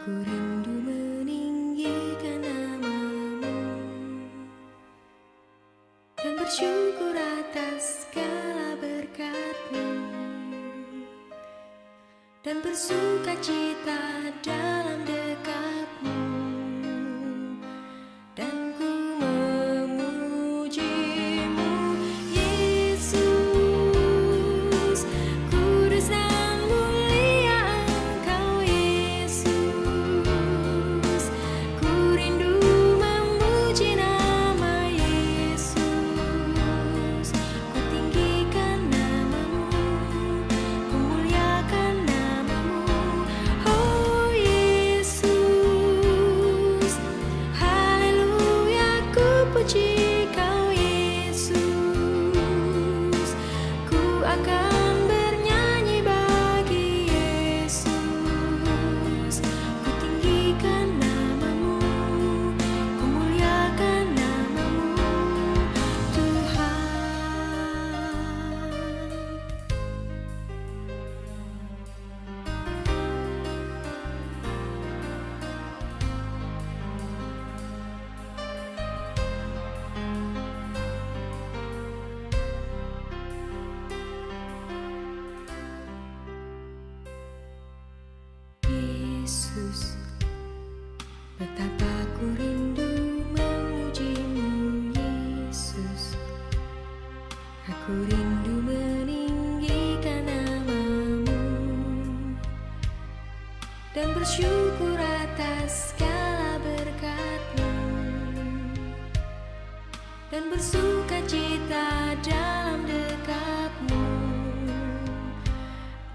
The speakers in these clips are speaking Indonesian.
Aku rindu meninggikan namamu dan bersyukur atas segala berkat-Mu dan bersuka cita dalam dekat-Mu, dan ku memuji-Mu, Yesus. Kudus dan mulia Engkau, Yesus. Ku rindu memuji nama Yesus. Ku tinggikan namamu, ku muliakan namamu, oh Yesus. Haleluya, ku puji Kau, Yesus. Ku akan bernyanyi bagi Yesus. Ku tinggikan namamu, ku muliakan namamu, Tuhan. Yesus, betapa ku rindu memuji-Mu, Yesus. Aku rindu meninggikan namamu dan bersyukur atas segala berkat-Mu dan bersuka cita dalam dekat-Mu,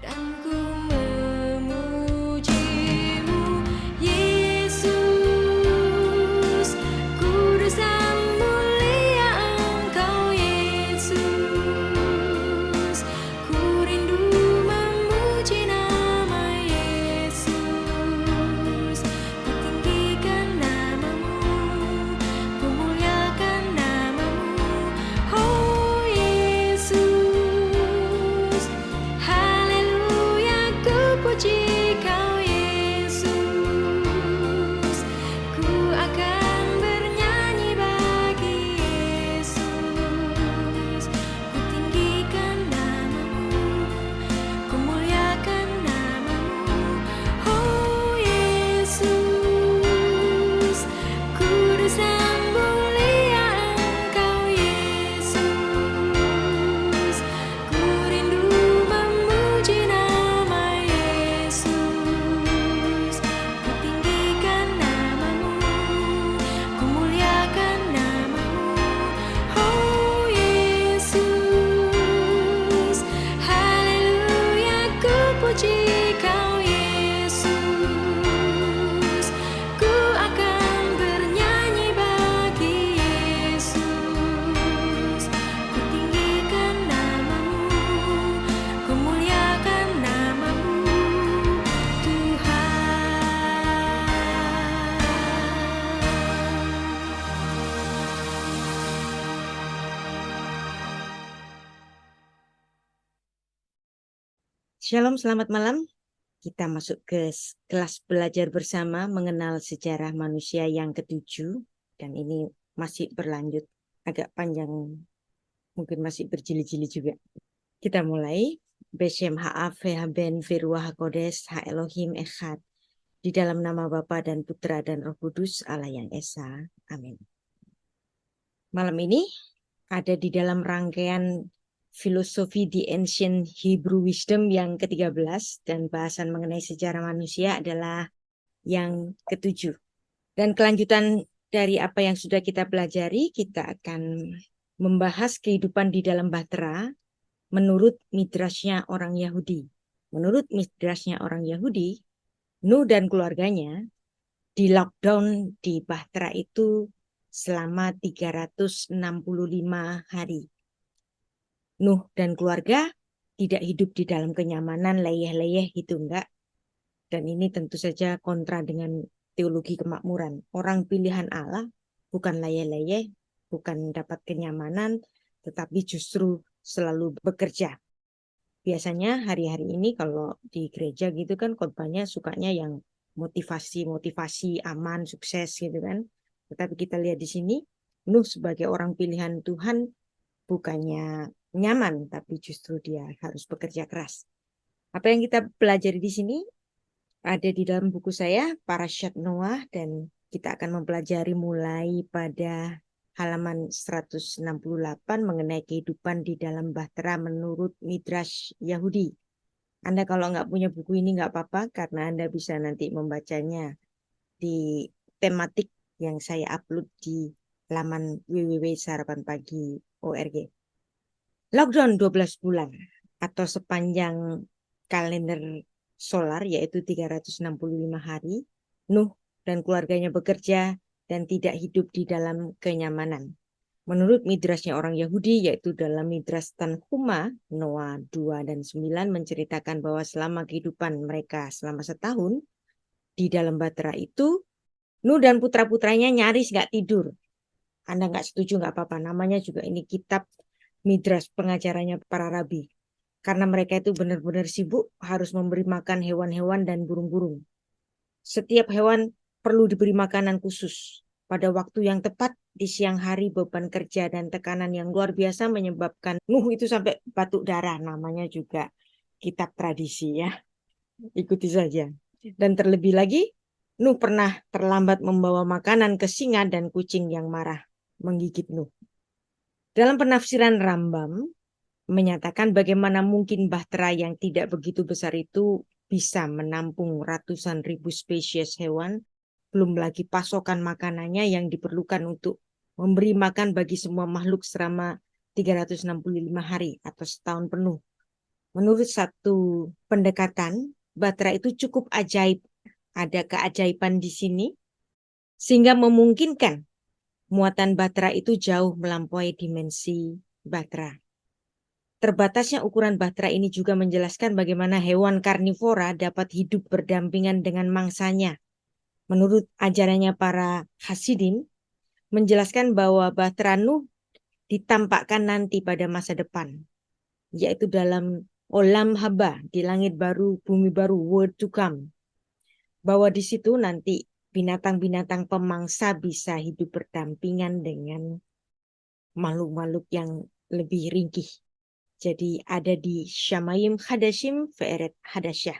dan ku memuji-Mu, Yesus. Kudus dan mulia Engkau, Yesus. Ku rindu memuji nama Yesus. Ku tinggikan namamu, ku muliakan namamu, oh Yesus. Haleluya, ku puji Kau, Yesus. Ku akan bernyanyi bagi Yesus. Ku tinggikan namamu, ku muliakan namamu, oh Yesus. Kudus dan mulia Engkau, Yesus. Ku rindu memuji nama Yesus. Ku tinggikan namamu, ku muliakan namamu, oh Yesus. Haleluya, ku puji Kau, Yesus. Ku akan bernyanyi bagi Yesus. Ku tinggikan namamu, ku muliakan namamu, Tuhan. Shalom, selamat malam. Kita masuk ke kelas belajar bersama mengenal sejarah manusia yang ke-7. Dan ini masih berlanjut, agak panjang, mungkin masih berjili-jili juga. Kita mulai. Beshem ha'af ben Viruah HaKodes Ha Elohim Echad. Di dalam nama Bapa dan Putra dan Roh Kudus Allah yang Esa. Amin. Malam ini ada di dalam rangkaian Filosofi di Ancient Hebrew Wisdom yang ke-13, dan bahasan mengenai sejarah manusia adalah yang ke-7. Dan kelanjutan dari apa yang sudah kita pelajari, kita akan membahas kehidupan di dalam bahtera menurut midrasnya orang Yahudi. Menurut midrasnya orang Yahudi, Nuh dan keluarganya di lockdown di bahtera itu selama 365 hari. Nuh dan keluarga tidak hidup di dalam kenyamanan leyeh-leyeh gitu, enggak. Dan ini tentu saja kontra dengan teologi kemakmuran. Orang pilihan Allah bukan leyeh-leyeh, bukan dapat kenyamanan, tetapi justru selalu bekerja. Biasanya hari-hari ini kalau di gereja gitu kan khotbahnya sukanya yang motivasi, aman, sukses gitu kan. Tetapi kita lihat di sini, Nuh sebagai orang pilihan Tuhan bukannya nyaman, tapi justru dia harus bekerja keras. Apa yang kita pelajari di sini ada di dalam buku saya, Parasyat Noah, dan kita akan mempelajari mulai pada halaman 168 mengenai kehidupan di dalam bahtera menurut Midrash Yahudi. Anda kalau nggak punya buku ini nggak apa-apa, karena Anda bisa nanti membacanya di tematik yang saya upload di laman www.sarapanpagi.org. Lockdown 12 bulan atau sepanjang kalender solar yaitu 365 hari, Nuh dan keluarganya bekerja dan tidak hidup di dalam kenyamanan. Menurut midrasnya orang Yahudi yaitu dalam midras Tanhuma, Noah 2 dan 9 menceritakan bahwa selama kehidupan mereka selama setahun di dalam bahtera itu, Nuh dan putra-putranya nyaris nggak tidur. Anda nggak setuju nggak apa-apa, namanya juga ini kitab midras pengajarannya para rabi. Karena mereka itu benar-benar sibuk harus memberi makan hewan-hewan dan burung-burung. Setiap hewan perlu diberi makanan khusus. Pada waktu yang tepat di siang hari beban kerja dan tekanan yang luar biasa menyebabkan Nuh itu sampai batuk darah. Namanya juga kitab tradisi ya. Ikuti saja. Dan terlebih lagi, Nuh pernah terlambat membawa makanan ke singa dan kucing yang marah menggigit Nuh. Dalam penafsiran Rambam, menyatakan bagaimana mungkin bahtera yang tidak begitu besar itu bisa menampung ratusan ribu spesies hewan, belum lagi pasokan makanannya yang diperlukan untuk memberi makan bagi semua makhluk selama 365 hari atau setahun penuh. Menurut satu pendekatan, bahtera itu cukup ajaib. Ada keajaiban di sini, sehingga memungkinkan muatan bahtera itu jauh melampaui dimensi bahtera. Terbatasnya ukuran bahtera ini juga menjelaskan bagaimana hewan karnivora dapat hidup berdampingan dengan mangsanya. Menurut ajarannya para Hasidim, menjelaskan bahwa bahtera Nuh ditampakkan nanti pada masa depan, yaitu dalam Olam Haba, di langit baru, bumi baru, world to come. Bahwa di situ nanti binatang-binatang pemangsa bisa hidup berdampingan dengan makhluk-makhluk yang lebih ringkih. Jadi ada di Syamayim Hadashim Ve'eret Hadasyah.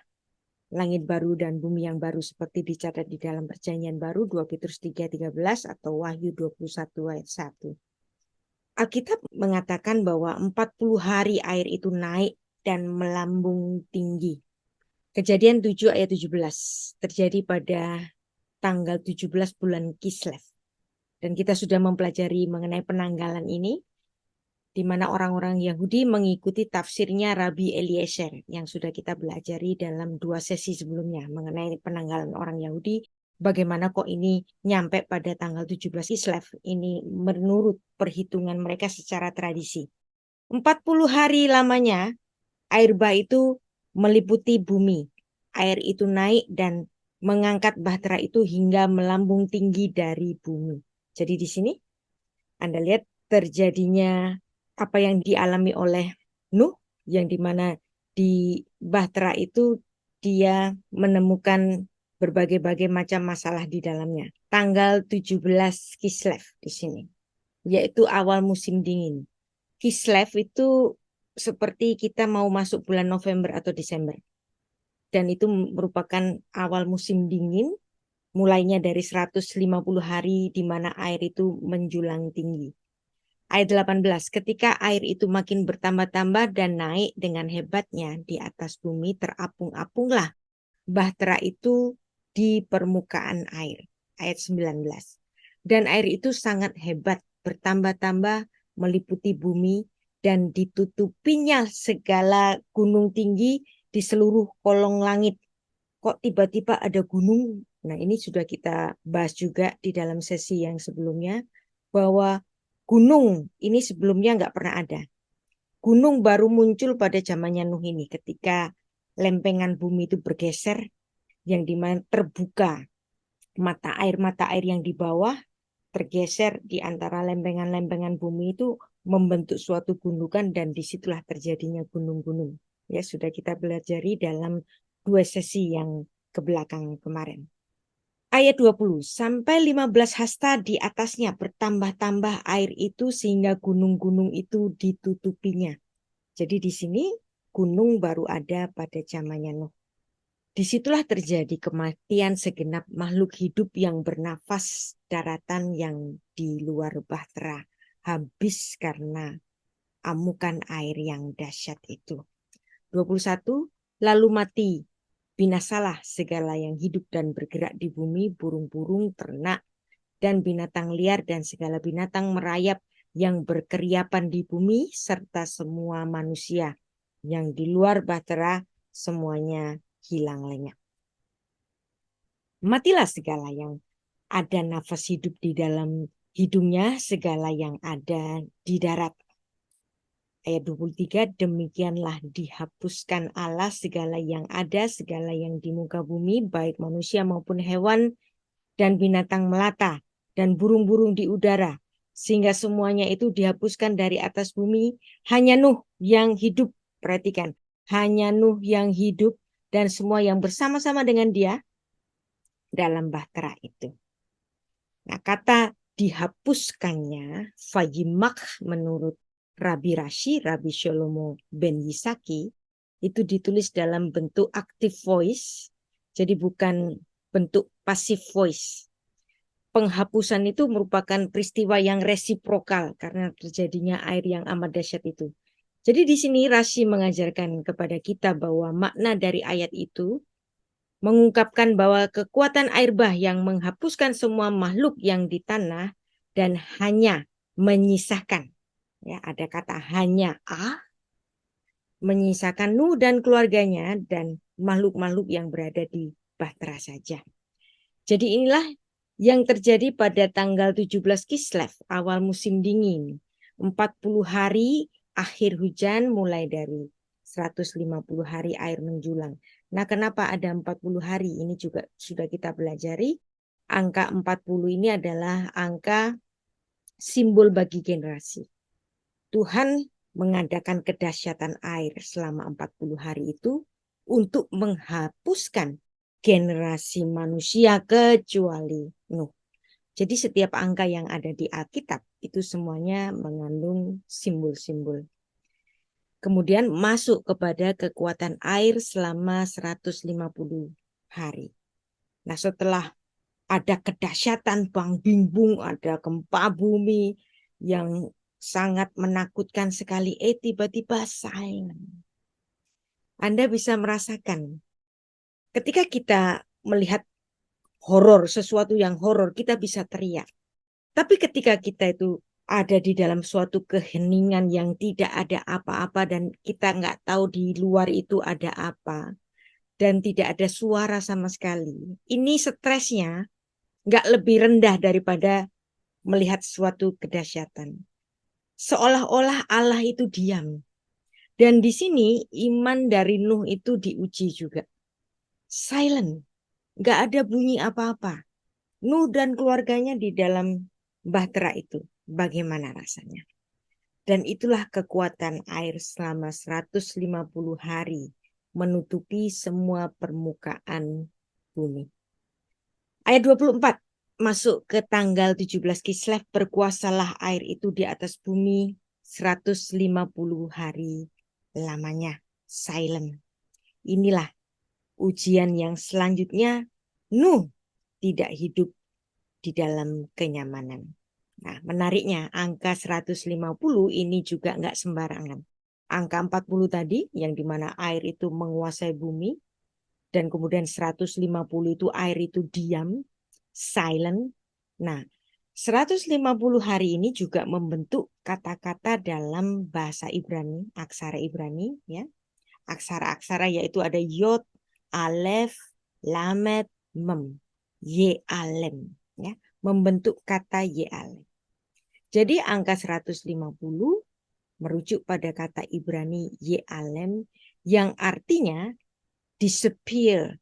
Langit baru dan bumi yang baru seperti dicatat di dalam perjanjian baru 2 Petrus 3:13 atau Wahyu 21 ayat 1. Alkitab mengatakan bahwa 40 hari air itu naik dan melambung tinggi. Kejadian 7 ayat 17 terjadi pada tanggal 17 bulan Kislev. Dan kita sudah mempelajari mengenai penanggalan ini, di mana orang-orang Yahudi mengikuti tafsirnya Rabbi Eliezer yang sudah kita pelajari dalam 2 sesi sebelumnya mengenai penanggalan orang Yahudi. Bagaimana kok ini nyampe pada tanggal 17 Kislev? Ini menurut perhitungan mereka secara tradisi. 40 hari lamanya air bah itu meliputi bumi. Air itu naik dan mengangkat bahtera itu hingga melambung tinggi dari bumi. Jadi di sini Anda lihat terjadinya apa yang dialami oleh Nuh, yang dimana di bahtera itu dia menemukan berbagai-bagai macam masalah di dalamnya. Tanggal 17 Kislev di sini, yaitu awal musim dingin. Kislev itu seperti kita mau masuk bulan November atau Desember. Dan itu merupakan awal musim dingin, mulainya dari 150 hari di mana air itu menjulang tinggi. Ayat 18, ketika air itu makin bertambah-tambah dan naik dengan hebatnya di atas bumi, terapung-apunglah bahtera itu di permukaan air. Ayat 19, dan air itu sangat hebat, bertambah-tambah meliputi bumi dan ditutupinya segala gunung tinggi di seluruh kolong langit. Kok tiba-tiba ada gunung? Nah, ini sudah kita bahas juga di dalam sesi yang sebelumnya, bahwa gunung ini sebelumnya nggak pernah ada. Gunung baru muncul pada zamannya Nuh ini ketika lempengan bumi itu bergeser, yang dimana terbuka mata air yang di bawah tergeser di antara lempengan-lempengan bumi itu membentuk suatu gundukan dan disitulah terjadinya gunung-gunung. Ya, sudah kita pelajari dalam 2 sesi yang ke belakang kemarin. Ayat 20, sampai 15 hasta di atasnya bertambah-tambah air itu sehingga gunung-gunung itu ditutupinya. Jadi di sini gunung baru ada pada zamannya Nuh. Disitulah terjadi kematian segenap makhluk hidup yang bernafas daratan yang di luar bahtera. Habis karena amukan air yang dahsyat itu. 21, lalu mati. Binasalah segala yang hidup dan bergerak di bumi, burung-burung, ternak, dan binatang liar, dan segala binatang merayap yang berkeriapan di bumi, serta semua manusia yang di luar bahtera, semuanya hilang lenyap. Matilah segala yang ada nafas hidup di dalam hidungnya, segala yang ada di darat. Ayat 23, demikianlah dihapuskan Allah segala yang ada, segala yang di muka bumi, baik manusia maupun hewan, dan binatang melata, dan burung-burung di udara, sehingga semuanya itu dihapuskan dari atas bumi. Hanya Nuh yang hidup, perhatikan, hanya Nuh yang hidup, dan semua yang bersama-sama dengan dia dalam bahtera itu. Nah, kata dihapuskannya, fayimak menurut Rabbi Rashi, Rabbi Shlomo ben Yisaki, itu ditulis dalam bentuk active voice, jadi bukan bentuk passive voice. Penghapusan itu merupakan peristiwa yang resiprokal karena terjadinya air yang amat dahsyat itu. Jadi di sini Rashi mengajarkan kepada kita bahwa makna dari ayat itu mengungkapkan bahwa kekuatan air bah yang menghapuskan semua makhluk yang di tanah dan hanya menyisakan, ya ada kata hanya menyisakan Nuh dan keluarganya dan makhluk-makhluk yang berada di bahtera saja. Jadi inilah yang terjadi pada tanggal 17 Kislev, awal musim dingin. 40 hari akhir hujan mulai dari 150 hari air menjulang. Nah, kenapa ada 40 hari? Ini juga sudah kita pelajari. Angka 40 ini adalah angka simbol bagi generasi. Tuhan mengadakan kedahsyatan air selama 40 hari itu untuk menghapuskan generasi manusia kecuali Nuh. Jadi setiap angka yang ada di Alkitab itu semuanya mengandung simbol-simbol. Kemudian masuk kepada kekuatan air selama 150 hari. Nah, setelah ada kedahsyatan bang bimbung, ada gempa bumi yang sangat menakutkan sekali, tiba-tiba silent. Anda bisa merasakan ketika kita melihat horor, sesuatu yang horor, kita bisa teriak. Tapi ketika kita itu ada di dalam suatu keheningan yang tidak ada apa-apa dan kita nggak tahu di luar itu ada apa dan tidak ada suara sama sekali, ini stresnya nggak lebih rendah daripada melihat suatu kedahsyatan. Seolah-olah Allah itu diam. Dan di sini iman dari Nuh itu diuji juga. Silent, nggak ada bunyi apa-apa. Nuh dan keluarganya di dalam bahtera itu. Bagaimana rasanya? Dan itulah kekuatan air selama 150 hari menutupi semua permukaan bumi. Ayat 24 masuk ke tanggal 17 Kislev, berkuasalah air itu di atas bumi 150 hari lamanya. Silent. Inilah ujian yang selanjutnya. Nuh tidak hidup di dalam kenyamanan. Nah, menariknya angka 150 ini juga nggak sembarangan. Angka 40 tadi yang dimana air itu menguasai bumi dan kemudian 150 itu air itu diam, silent. Nah, 150 hari ini juga membentuk kata-kata dalam bahasa Ibrani, aksara Ibrani ya. Aksara-aksara yaitu ada Yod, Alef, Lamed, Mem, Ye-Alem ya, membentuk kata Ye-Alem. Jadi angka 150 merujuk pada kata Ibrani Ye-Alem yang artinya disappear,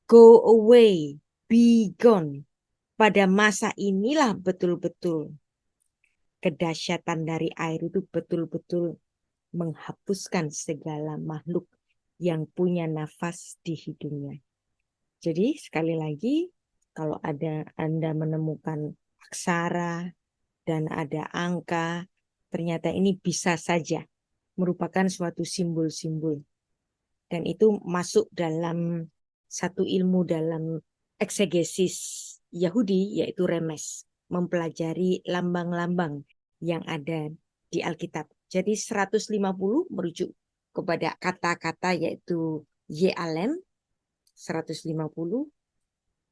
go away, be gone. Pada masa inilah betul-betul kedahsyatan dari air itu betul-betul menghapuskan segala makhluk yang punya nafas di hidungnya. Jadi sekali lagi, kalau Anda menemukan aksara dan ada angka, ternyata ini bisa saja merupakan suatu simbol-simbol. Dan itu masuk dalam satu ilmu dalam eksegesis Yahudi, yaitu remes, mempelajari lambang-lambang yang ada di Alkitab. Jadi 150 merujuk kepada kata-kata yaitu Ye'alem, 150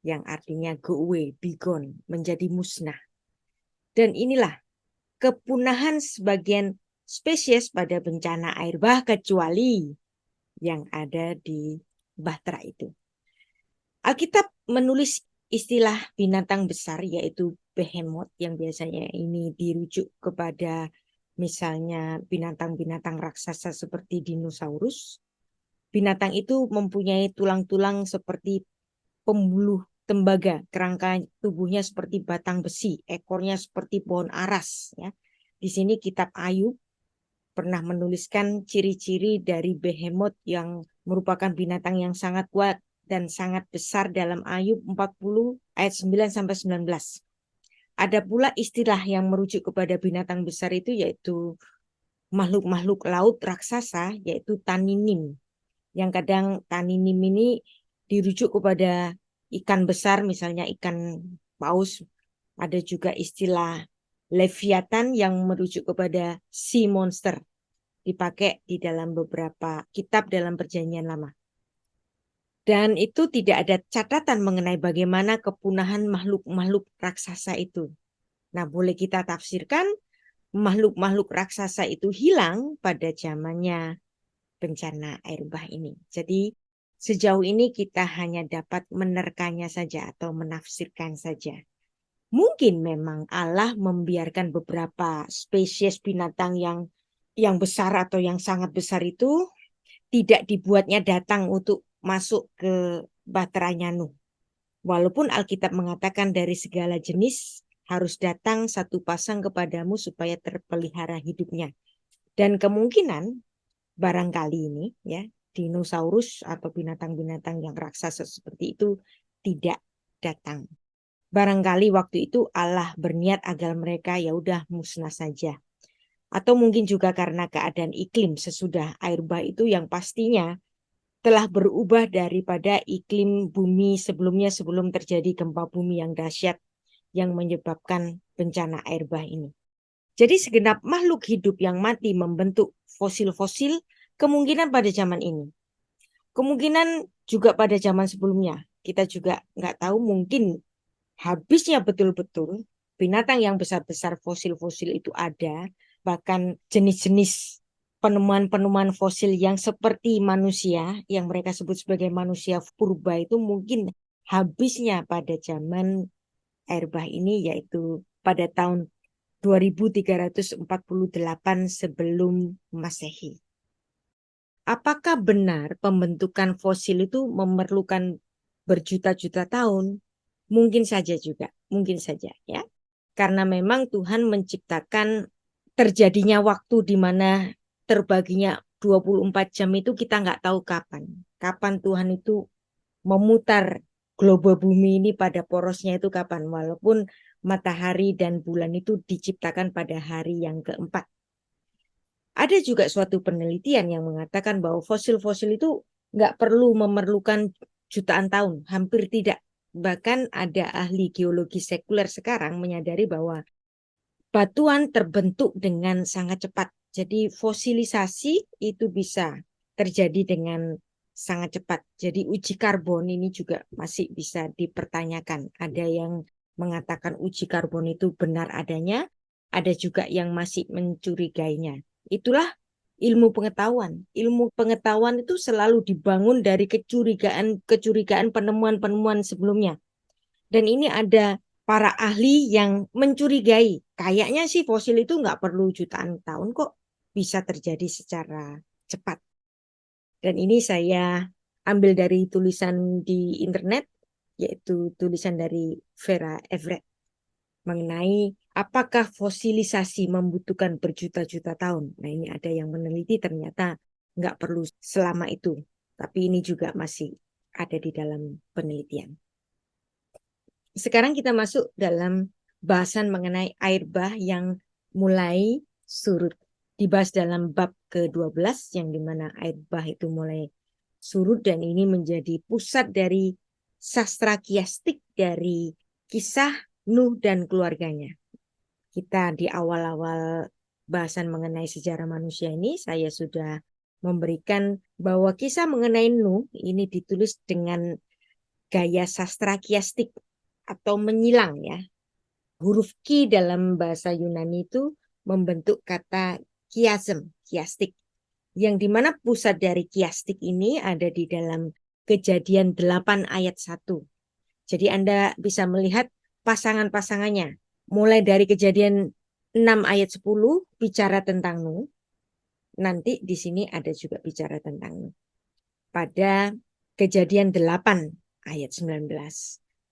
yang artinya go away, be gone, menjadi musnah. Dan inilah kepunahan sebagian spesies pada bencana air bah kecuali yang ada di Bahtera itu. Alkitab menulis istilah binatang besar yaitu behemoth yang biasanya ini dirujuk kepada misalnya binatang-binatang raksasa seperti dinosaurus. Binatang itu mempunyai tulang-tulang seperti pembuluh tembaga, kerangka tubuhnya seperti batang besi, ekornya seperti pohon aras. Ya. Di sini kitab Ayub pernah menuliskan ciri-ciri dari behemoth yang merupakan binatang yang sangat kuat dan sangat besar dalam Ayub 40 ayat 9 sampai 19. Ada pula istilah yang merujuk kepada binatang besar itu yaitu makhluk-makhluk laut raksasa yaitu taninim. Yang kadang taninim ini dirujuk kepada ikan besar misalnya ikan paus. Ada juga istilah Leviathan yang merujuk kepada sea monster. Dipakai di dalam beberapa kitab dalam Perjanjian Lama. Dan itu tidak ada catatan mengenai bagaimana kepunahan makhluk-makhluk raksasa itu. Nah, boleh kita tafsirkan makhluk-makhluk raksasa itu hilang pada zamannya bencana air bah ini. Jadi sejauh ini kita hanya dapat menerkanya saja atau menafsirkan saja. Mungkin memang Allah membiarkan beberapa spesies binatang yang besar atau yang sangat besar itu tidak dibuatnya datang untuk masuk ke Bahteranya Nuh. Walaupun Alkitab mengatakan dari segala jenis harus datang satu pasang kepadamu supaya terpelihara hidupnya. Dan kemungkinan barangkali ini ya dinosaurus atau binatang-binatang yang raksasa seperti itu tidak datang. Barangkali waktu itu Allah berniat agar mereka ya udah musnah saja. Atau mungkin juga karena keadaan iklim sesudah air bah itu yang pastinya telah berubah daripada iklim bumi sebelumnya sebelum terjadi gempa bumi yang dahsyat yang menyebabkan bencana air bah ini. Jadi segenap makhluk hidup yang mati membentuk fosil-fosil kemungkinan pada zaman ini. Kemungkinan juga pada zaman sebelumnya. Kita juga nggak tahu mungkin habisnya betul-betul binatang yang besar-besar fosil-fosil itu ada. Bahkan jenis-jenis penemuan-penemuan fosil yang seperti manusia, yang mereka sebut sebagai manusia purba itu mungkin habisnya pada zaman air bah ini, yaitu pada tahun 2348 sebelum Masehi. Apakah benar pembentukan fosil itu memerlukan berjuta-juta tahun? Mungkin saja juga, mungkin saja ya. Karena memang Tuhan menciptakan terjadinya waktu di mana terbaginya 24 jam itu kita nggak tahu kapan. Kapan Tuhan itu memutar globe bumi ini pada porosnya itu kapan. Walaupun matahari dan bulan itu diciptakan pada hari yang keempat. Ada juga suatu penelitian yang mengatakan bahwa fosil-fosil itu nggak perlu memerlukan jutaan tahun, hampir tidak. Bahkan ada ahli geologi sekuler sekarang menyadari bahwa batuan terbentuk dengan sangat cepat. Jadi fosilisasi itu bisa terjadi dengan sangat cepat. Jadi uji karbon ini juga masih bisa dipertanyakan. Ada yang mengatakan uji karbon itu benar adanya, ada juga yang masih mencurigainya. Itulah ilmu pengetahuan. Ilmu pengetahuan itu selalu dibangun dari kecurigaan penemuan-penemuan sebelumnya. Dan ini ada para ahli yang mencurigai. Kayaknya sih fosil itu nggak perlu jutaan tahun kok. Bisa terjadi secara cepat. Dan ini saya ambil dari tulisan di internet, yaitu tulisan dari Vera Everett. Mengenai apakah fosilisasi membutuhkan berjuta-juta tahun. Nah ini ada yang meneliti ternyata nggak perlu selama itu. Tapi ini juga masih ada di dalam penelitian. Sekarang kita masuk dalam bahasan mengenai air bah yang mulai surut. Dibahas dalam bab ke-12 yang dimana air bah itu mulai surut dan ini menjadi pusat dari sastra kiastik dari kisah Nuh dan keluarganya. Kita di awal-awal bahasan mengenai sejarah manusia ini saya sudah memberikan bahwa kisah mengenai Nuh ini ditulis dengan gaya sastra kiastik atau menyilang ya. Huruf ki dalam bahasa Yunani itu membentuk kata kiasm, kiastik. Yang dimana pusat dari kiastik ini ada di dalam Kejadian 8 ayat 1. Jadi Anda bisa melihat pasangan-pasangannya. Mulai dari Kejadian 6 ayat 10 bicara tentang Nuh. Nanti di sini ada juga bicara tentang Nuh. Pada Kejadian 8 ayat 19.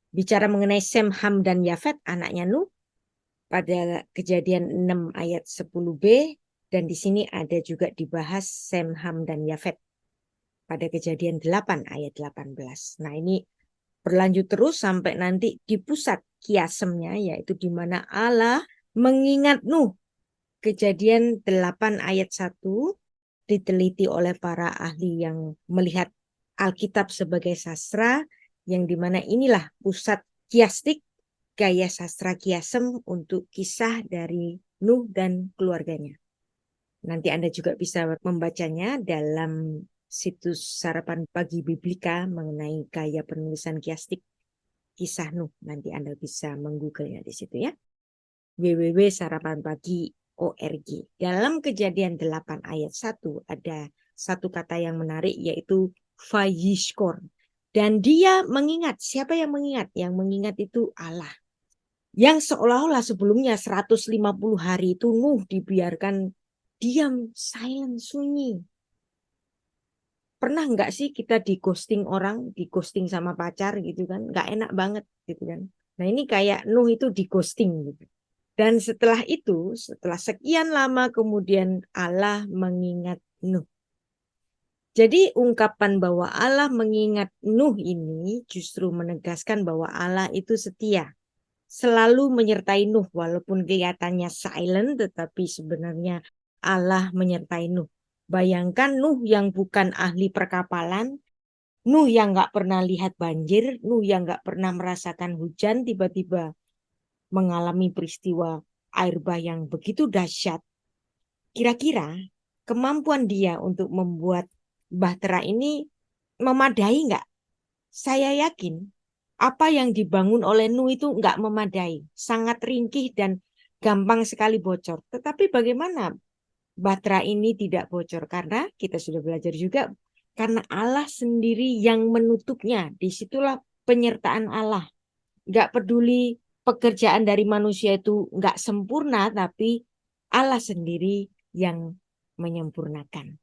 Bicara mengenai Sem, Ham, dan Yafet, anaknya Nuh. Pada Kejadian 6 ayat 10b. Dan di sini ada juga dibahas Sem, Ham, dan Yafet. Pada Kejadian 8 ayat 18. Nah ini berlanjut terus sampai nanti di pusat kiasemnya, yaitu di mana Allah mengingat Nuh. Kejadian 8 ayat 1 diteliti oleh para ahli yang melihat Alkitab sebagai sastra, yang dimana inilah pusat kiastik, gaya sastra kiasem untuk kisah dari Nuh dan keluarganya. Nanti Anda juga bisa membacanya dalam situs Sarapan Pagi Biblika mengenai gaya penulisan kiastik kisah Nuh. Nanti Anda bisa menggooglenya di situ ya. www.sarapanpagi.org. Dalam Kejadian 8 ayat 1 ada satu kata yang menarik yaitu Vayishkor. Dan dia mengingat. Siapa yang mengingat? Yang mengingat itu Allah. Yang seolah-olah sebelumnya 150 hari itu Nuh dibiarkan diam, silent, sunyi. Pernah nggak sih kita di ghosting orang, di ghosting sama pacar gitu kan? Nggak enak banget gitu kan. Nah ini kayak Nuh itu di ghosting gitu. Dan setelah itu, setelah sekian lama kemudian Allah mengingat Nuh. Jadi ungkapan bahwa Allah mengingat Nuh ini justru menegaskan bahwa Allah itu setia. Selalu menyertai Nuh walaupun kelihatannya silent tetapi sebenarnya Allah menyertai Nuh. Bayangkan Nuh yang bukan ahli perkapalan, Nuh yang nggak pernah lihat banjir, Nuh yang nggak pernah merasakan hujan, tiba-tiba mengalami peristiwa air bah yang begitu dahsyat. Kira-kira kemampuan dia untuk membuat bahtera ini memadai nggak? Saya yakin apa yang dibangun oleh Nuh itu nggak memadai, sangat ringkih dan gampang sekali bocor. Tetapi bagaimana bahtera ini tidak bocor? Karena kita sudah belajar juga, karena Allah sendiri yang menutupnya. Disitulah penyertaan Allah. Nggak peduli pekerjaan dari manusia itu nggak sempurna, tapi Allah sendiri yang menyempurnakan.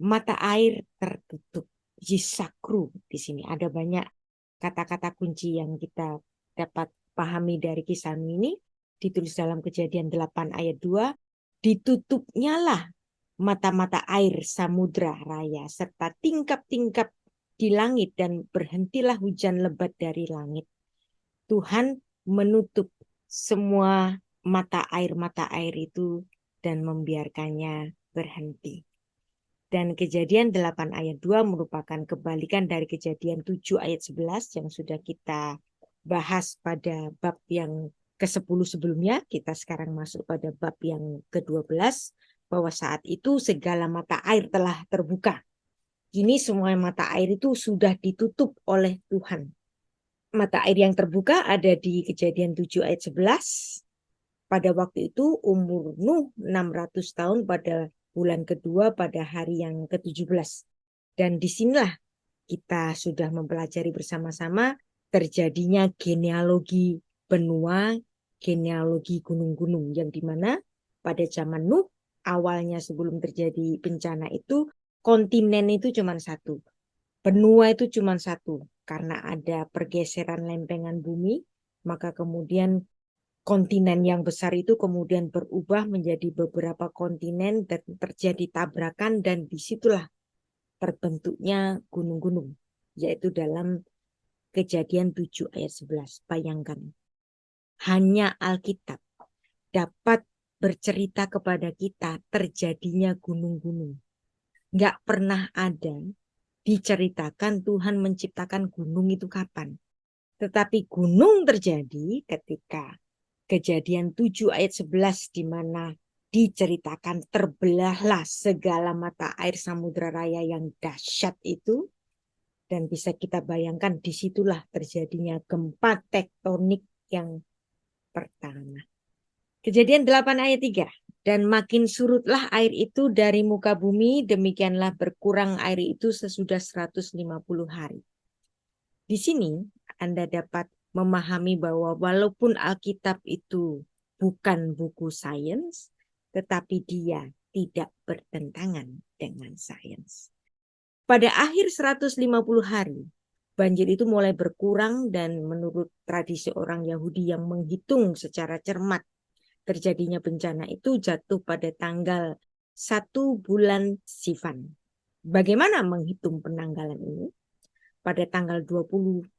Mata air tertutup. Yisakru di sini ada banyak kata-kata kunci yang kita dapat pahami dari kisah ini. Ditulis dalam Kejadian 8 ayat 2. Ditutupnya lah mata-mata air samudra raya serta tingkap-tingkap di langit dan berhentilah hujan lebat dari langit. Tuhan menutup semua mata air itu dan membiarkannya berhenti. Dan Kejadian 8 ayat 2 merupakan kebalikan dari Kejadian 7 ayat 11 yang sudah kita bahas pada bab yang ke-10 sebelumnya. Kita sekarang masuk pada bab yang ke-12, bahwa saat itu segala mata air telah terbuka. Kini semua mata air itu sudah ditutup oleh Tuhan. Mata air yang terbuka ada di Kejadian 7 ayat 11. Pada waktu itu umur Nuh 600 tahun pada bulan kedua pada hari yang ke-17. Dan disinilah kita sudah mempelajari bersama-sama terjadinya genealogi benua, genealogi gunung-gunung, yang dimana pada zaman Nuh awalnya sebelum terjadi bencana itu kontinen itu cuma satu, benua itu cuma satu. Karena ada pergeseran lempengan bumi, maka kemudian kontinen yang besar itu kemudian berubah menjadi beberapa kontinen dan terjadi tabrakan, dan disitulah terbentuknya gunung-gunung. yaitu dalam Kejadian 7 ayat 11. Bayangkan, hanya Alkitab dapat bercerita kepada kita terjadinya gunung-gunung. Nggak pernah ada diceritakan Tuhan menciptakan gunung itu kapan. Tetapi gunung terjadi ketika Kejadian 7 ayat 11 di mana diceritakan terbelahlah segala mata air Samudra Raya yang dahsyat itu. Dan bisa kita bayangkan disitulah terjadinya gempa tektonik yang pertama. Kejadian 8 ayat 3. Dan makin surutlah air itu dari muka bumi, demikianlah berkurang air itu sesudah 150 hari. Di sini Anda dapat memahami bahwa walaupun Alkitab itu bukan buku sains, tetapi dia tidak bertentangan dengan sains. Pada akhir 150 hari, banjir itu mulai berkurang dan menurut tradisi orang Yahudi yang menghitung secara cermat terjadinya bencana itu jatuh pada tanggal 1 bulan Sivan. Bagaimana menghitung penanggalan ini? Pada tanggal 27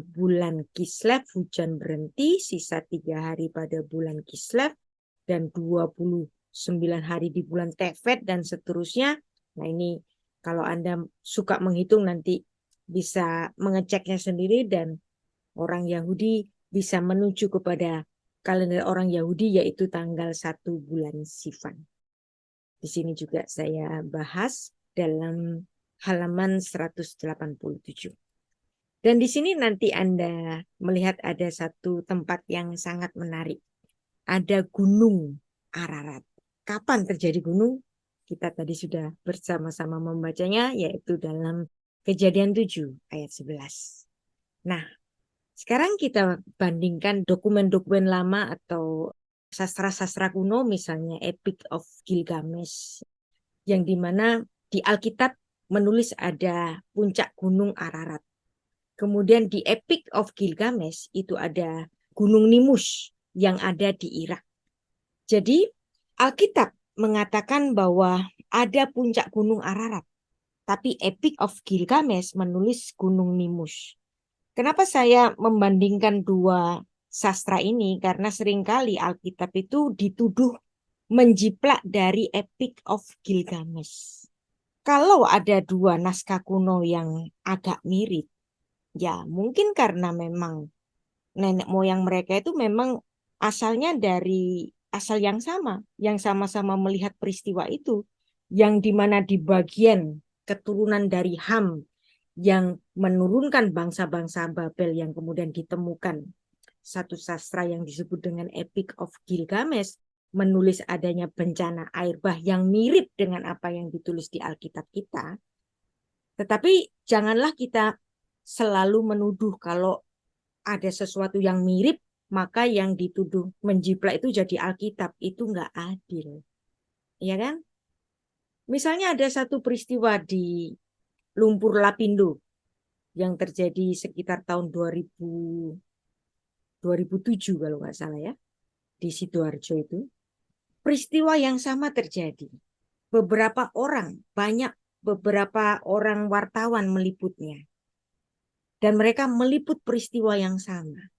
bulan Kislev hujan berhenti, sisa 3 hari pada bulan Kislev dan 29 hari di bulan Tevet dan seterusnya. Nah ini kalau Anda suka menghitung nanti bisa mengeceknya sendiri dan orang Yahudi bisa menuju kepada kalender orang Yahudi yaitu tanggal 1 bulan Sivan. Di sini juga saya bahas dalam halaman 187. Dan di sini nanti Anda melihat ada satu tempat yang sangat menarik. Ada Gunung Ararat. Kapan terjadi gunung? Kita tadi sudah bersama-sama membacanya, yaitu dalam Kejadian 7 ayat 11. Nah, sekarang kita bandingkan dokumen-dokumen lama atau sastra-sastra kuno, misalnya Epic of Gilgamesh, yang dimana di Alkitab menulis ada puncak gunung Ararat. Kemudian di Epic of Gilgamesh itu ada gunung Nimush yang ada di Irak. Jadi Alkitab mengatakan bahwa ada puncak gunung Ararat, tapi Epic of Gilgamesh menulis gunung Nimush. Kenapa saya membandingkan dua sastra ini? Karena seringkali Alkitab itu dituduh menjiplak dari Epic of Gilgamesh. Kalau ada dua naskah kuno yang agak mirip, ya mungkin karena memang nenek moyang mereka itu memang asalnya dari asal yang sama-sama melihat peristiwa itu, yang dimana di bagian keturunan dari Ham yang menurunkan bangsa-bangsa Babel yang kemudian ditemukan satu sastra yang disebut dengan Epic of Gilgamesh menulis adanya bencana air bah yang mirip dengan apa yang ditulis di Alkitab kita. Tetapi janganlah kita selalu menuduh kalau ada sesuatu yang mirip maka yang dituduh menjiplak itu jadi Alkitab. Itu nggak adil, ya kan? Misalnya ada satu peristiwa di Lumpur Lapindo yang terjadi sekitar tahun 2007 kalau nggak salah ya, di Sidoarjo itu. Peristiwa yang sama terjadi. Beberapa orang wartawan meliputnya. Dan mereka meliput peristiwa yang sama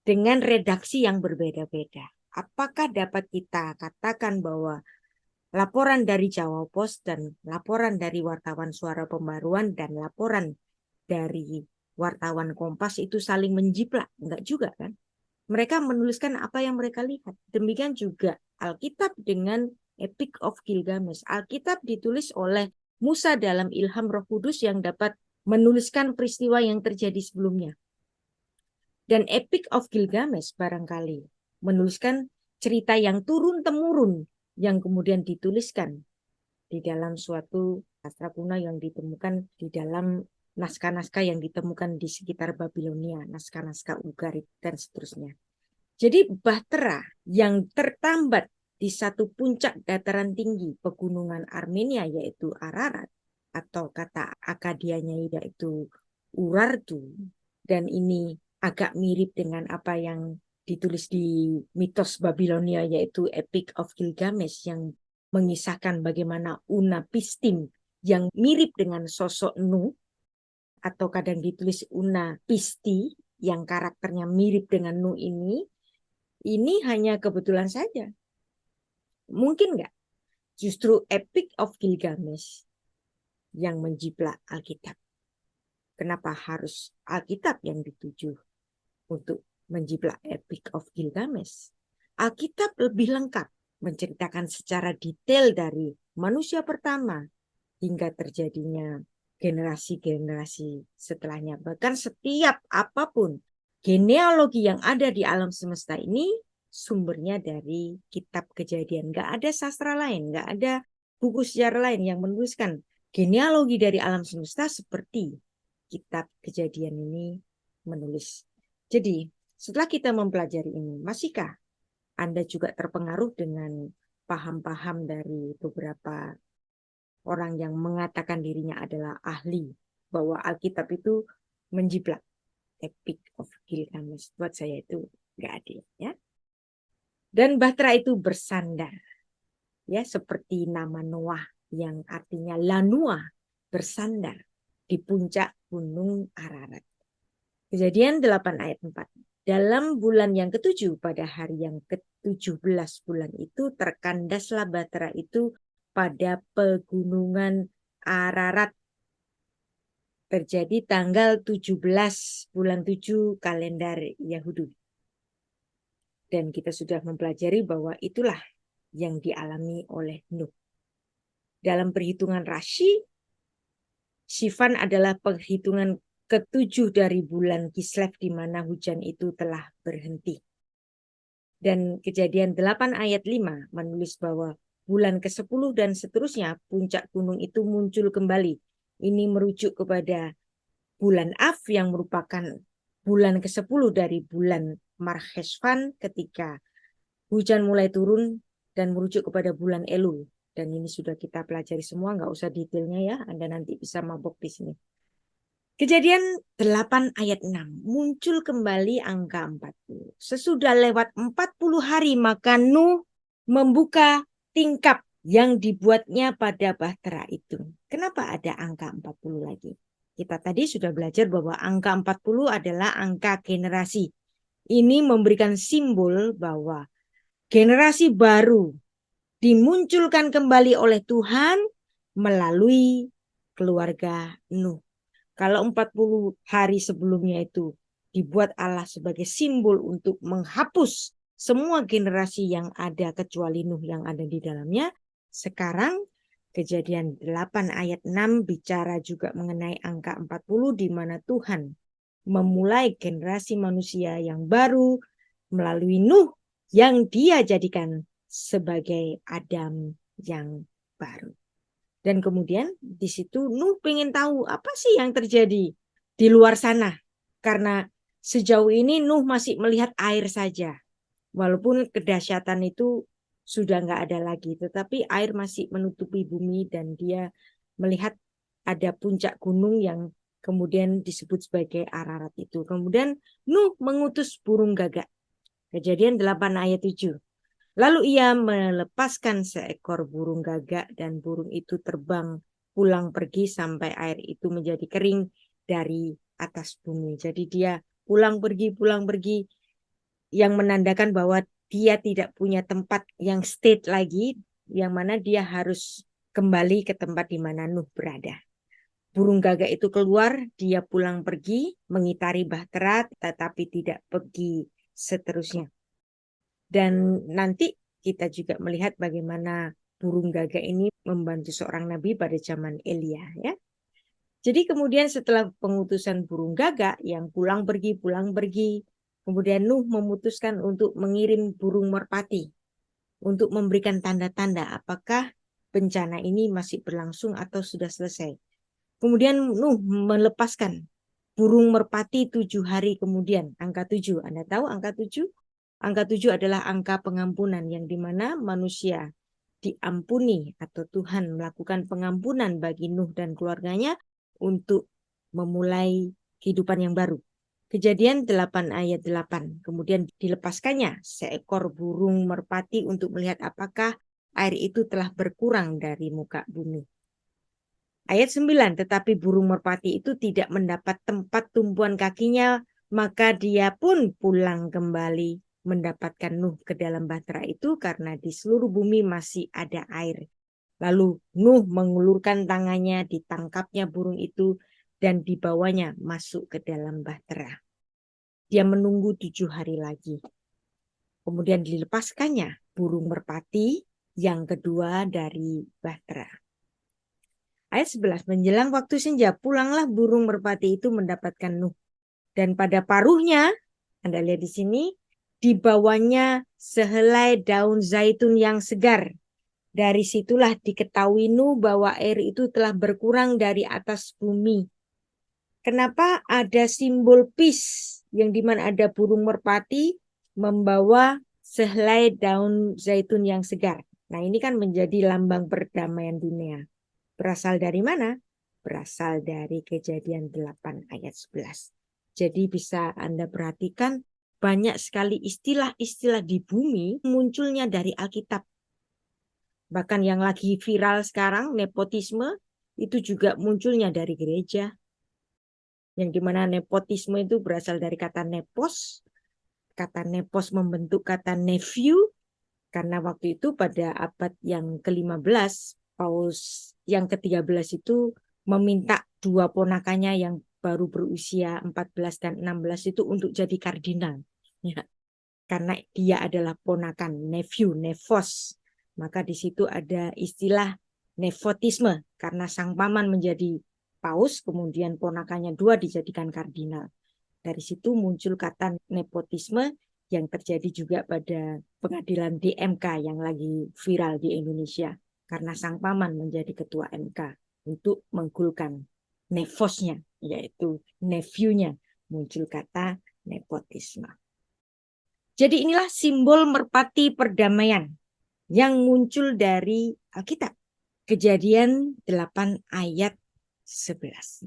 dengan redaksi yang berbeda-beda. Apakah dapat kita katakan bahwa laporan dari Jawa Pos dan laporan dari wartawan Suara Pembaruan dan laporan dari wartawan Kompas itu saling menjiplak? Enggak juga kan? Mereka menuliskan apa yang mereka lihat. Demikian juga Alkitab dengan Epic of Gilgamesh. Alkitab ditulis oleh Musa dalam ilham Roh Kudus yang dapat menuliskan peristiwa yang terjadi sebelumnya. Dan Epic of Gilgamesh barangkali menuliskan cerita yang turun-temurun yang kemudian dituliskan di dalam suatu sastra kuno yang ditemukan di dalam naskah-naskah yang ditemukan di sekitar Babilonia, naskah-naskah Ugarit dan seterusnya. Jadi bahtera yang tertambat di satu puncak dataran tinggi pegunungan Armenia yaitu Ararat atau kata Akadianya yaitu Urartu, dan ini agak mirip dengan apa yang ditulis di mitos Babilonia yaitu Epic of Gilgamesh yang mengisahkan bagaimana Unapistim yang mirip dengan sosok Nuh atau kadang ditulis Una Pisti yang karakternya mirip dengan Nuh ini hanya kebetulan saja. Mungkin nggak? Justru Epic of Gilgamesh yang menjiplak Alkitab. Kenapa harus Alkitab yang dituju untuk menjiplak Epic of Gilgamesh? Alkitab lebih lengkap menceritakan secara detail dari manusia pertama hingga terjadinya generasi-generasi setelahnya. Bahkan setiap apapun genealogi yang ada di alam semesta ini sumbernya dari kitab Kejadian. Nggak ada sastra lain, nggak ada buku sejarah lain yang menuliskan genealogi dari alam semesta seperti kitab Kejadian ini menulis. Jadi setelah kita mempelajari ini, masihkah Anda juga terpengaruh dengan paham-paham dari beberapa orang yang mengatakan dirinya adalah ahli bahwa Alkitab itu menjiplak Epic of Gilgamesh? Buat saya itu nggak adil, ya. Dan Bahtera itu bersandar, ya, seperti nama Noah yang artinya Lanua, bersandar di puncak gunung Ararat. Kejadian 8 ayat 4. Dalam bulan yang ke-7 pada hari yang ke-17 bulan itu terkandaslah Bahtera itu pada pegunungan Ararat. Terjadi tanggal 17 bulan 7 kalender Yahudi. Dan kita sudah mempelajari bahwa itulah yang dialami oleh Nuh. Dalam perhitungan Rashi, Sivan adalah perhitungan ke-7 dari bulan Kislev di mana hujan itu telah berhenti. Dan Kejadian 8 ayat 5 menulis bahwa bulan ke-10 dan seterusnya puncak gunung itu muncul kembali. Ini merujuk kepada bulan Av yang merupakan bulan ke-10 dari bulan Marheshvan ketika hujan mulai turun dan merujuk kepada bulan Elul. Dan ini sudah kita pelajari semua, nggak usah detailnya ya, Anda nanti bisa mabok di sini. Kejadian 8 ayat 6, muncul kembali angka 40. Sesudah lewat 40 hari maka Nuh membuka tingkap yang dibuatnya pada Bahtera itu. Kenapa ada angka 40 lagi? Kita tadi sudah belajar bahwa angka 40 adalah angka generasi. Ini memberikan simbol bahwa generasi baru dimunculkan kembali oleh Tuhan melalui keluarga Nuh. Kalau 40 hari sebelumnya itu dibuat Allah sebagai simbol untuk menghapus semua generasi yang ada kecuali Nuh yang ada di dalamnya, sekarang Kejadian 8 ayat 6 bicara juga mengenai angka 40 di mana Tuhan memulai generasi manusia yang baru melalui Nuh yang dia jadikan sebagai Adam yang baru. Dan kemudian di situ Nuh pengen tahu apa sih yang terjadi di luar sana. Karena sejauh ini Nuh masih melihat air saja. Walaupun kedahsyatan itu sudah nggak ada lagi. Tetapi air masih menutupi bumi dan dia melihat ada puncak gunung yang kemudian disebut sebagai Ararat itu. Kemudian Nuh mengutus burung gagak. Kejadian 8 ayat 7. Lalu ia melepaskan seekor burung gagak dan burung itu terbang pulang pergi sampai air itu menjadi kering dari atas bumi. Jadi dia pulang pergi yang menandakan bahwa dia tidak punya tempat yang state lagi, yang mana dia harus kembali ke tempat di mana Nuh berada. Burung gagak itu keluar, dia pulang pergi, mengitari Bahtera, tetapi tidak pergi seterusnya. Dan nanti kita juga melihat bagaimana burung gagak ini membantu seorang nabi pada zaman Elia, ya. Jadi kemudian setelah pengutusan burung gagak yang pulang pergi, kemudian Nuh memutuskan untuk mengirim burung merpati untuk memberikan tanda-tanda apakah bencana ini masih berlangsung atau sudah selesai. Kemudian Nuh melepaskan burung merpati 7 hari kemudian, angka 7. Anda tahu angka 7? Angka 7 adalah angka pengampunan yang dimana manusia diampuni atau Tuhan melakukan pengampunan bagi Nuh dan keluarganya untuk memulai kehidupan yang baru. Kejadian 8 ayat 8. Kemudian dilepaskannya seekor burung merpati untuk melihat apakah air itu telah berkurang dari muka bumi. Ayat 9, tetapi burung merpati itu tidak mendapat tempat tumpuan kakinya, maka dia pun pulang kembali mendapatkan Nuh ke dalam bahtera itu karena di seluruh bumi masih ada air. Lalu Nuh mengulurkan tangannya, ditangkapnya burung itu dan dibawanya masuk ke dalam bahtera. Dia menunggu 7 hari lagi. Kemudian dilepaskannya burung merpati yang kedua dari bahtera. Ayat 11, menjelang waktu senja, pulanglah burung merpati itu mendapatkan Nuh. Dan pada paruhnya, Anda lihat di sini, dibawanya sehelai daun zaitun yang segar. Dari situlah diketahui Nuh bahwa air itu telah berkurang dari atas bumi. Kenapa ada simbol peace yang dimana ada burung merpati membawa sehelai daun zaitun yang segar. Nah, ini kan menjadi lambang perdamaian dunia. Berasal dari mana? Berasal dari Kejadian 8 ayat 11. Jadi bisa Anda perhatikan banyak sekali istilah-istilah di bumi munculnya dari Alkitab. Bahkan yang lagi viral sekarang, nepotisme, itu juga munculnya dari gereja. Yang dimana nepotisme itu berasal dari kata nepos. Kata nepos membentuk kata nephew. Karena waktu itu pada abad yang ke-15, Paus yang ke-13 itu meminta dua ponakannya yang baru berusia 14 dan 16 itu untuk jadi kardinal. Ya. Karena dia adalah ponakan, nephew, nefos. Maka di situ ada istilah nepotisme. Karena sang paman menjadi paus, kemudian ponakannya dua dijadikan kardinal. Dari situ muncul kata nepotisme yang terjadi juga pada pengadilan DMK yang lagi viral di Indonesia. Karena sang paman menjadi ketua MK untuk menggulkan nefosnya, yaitu nephewnya, muncul kata nepotisme. Jadi inilah simbol merpati perdamaian yang muncul dari Alkitab. Kejadian 8 ayat 11.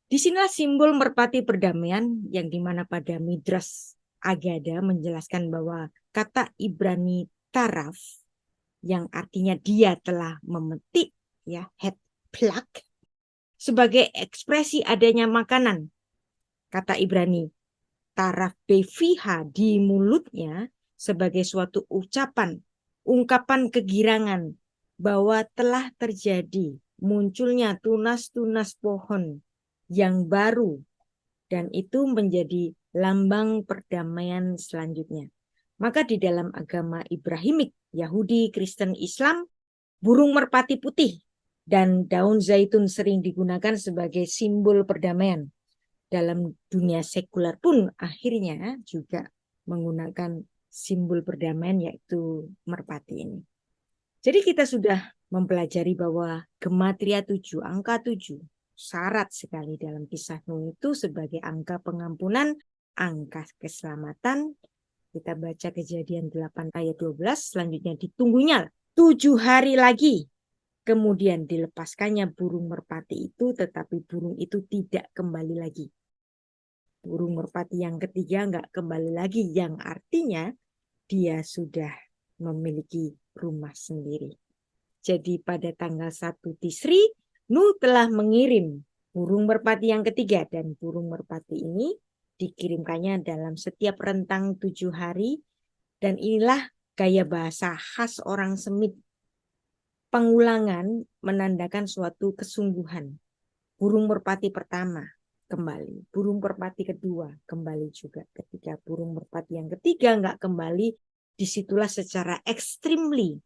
Disinilah simbol merpati perdamaian yang dimana pada Midrash Agada menjelaskan bahwa kata Ibrani taraf yang artinya dia telah memetik, ya, had pluck, sebagai ekspresi adanya makanan. Kata Ibrani taraf befiha di mulutnya sebagai suatu ungkapan kegirangan bahwa telah terjadi munculnya tunas-tunas pohon yang baru, dan itu menjadi lambang perdamaian selanjutnya. Maka di dalam agama Ibrahimik, Yahudi, Kristen, Islam, burung merpati putih dan daun zaitun sering digunakan sebagai simbol perdamaian. Dalam dunia sekuler pun akhirnya juga menggunakan simbol perdamaian, yaitu merpati ini. Jadi kita sudah mempelajari bahwa gematria 7, angka 7, syarat sekali dalam kisah Nuh itu sebagai angka pengampunan, angka keselamatan. Kita baca Kejadian 8 ayat 12, selanjutnya ditunggunya 7 hari lagi. Kemudian dilepaskannya burung merpati itu, tetapi burung itu tidak kembali lagi. Burung merpati yang ketiga nggak kembali lagi, yang artinya dia sudah memiliki rumah sendiri. Jadi pada tanggal 1 Tisri, Nuh telah mengirim burung merpati yang ketiga, dan burung merpati ini dikirimkannya dalam setiap rentang 7 hari, dan inilah gaya bahasa khas orang Semit. Pengulangan menandakan suatu kesungguhan. Burung merpati pertama kembali, burung merpati kedua kembali juga. Ketika burung merpati yang ketiga nggak kembali, disitulah secara extremely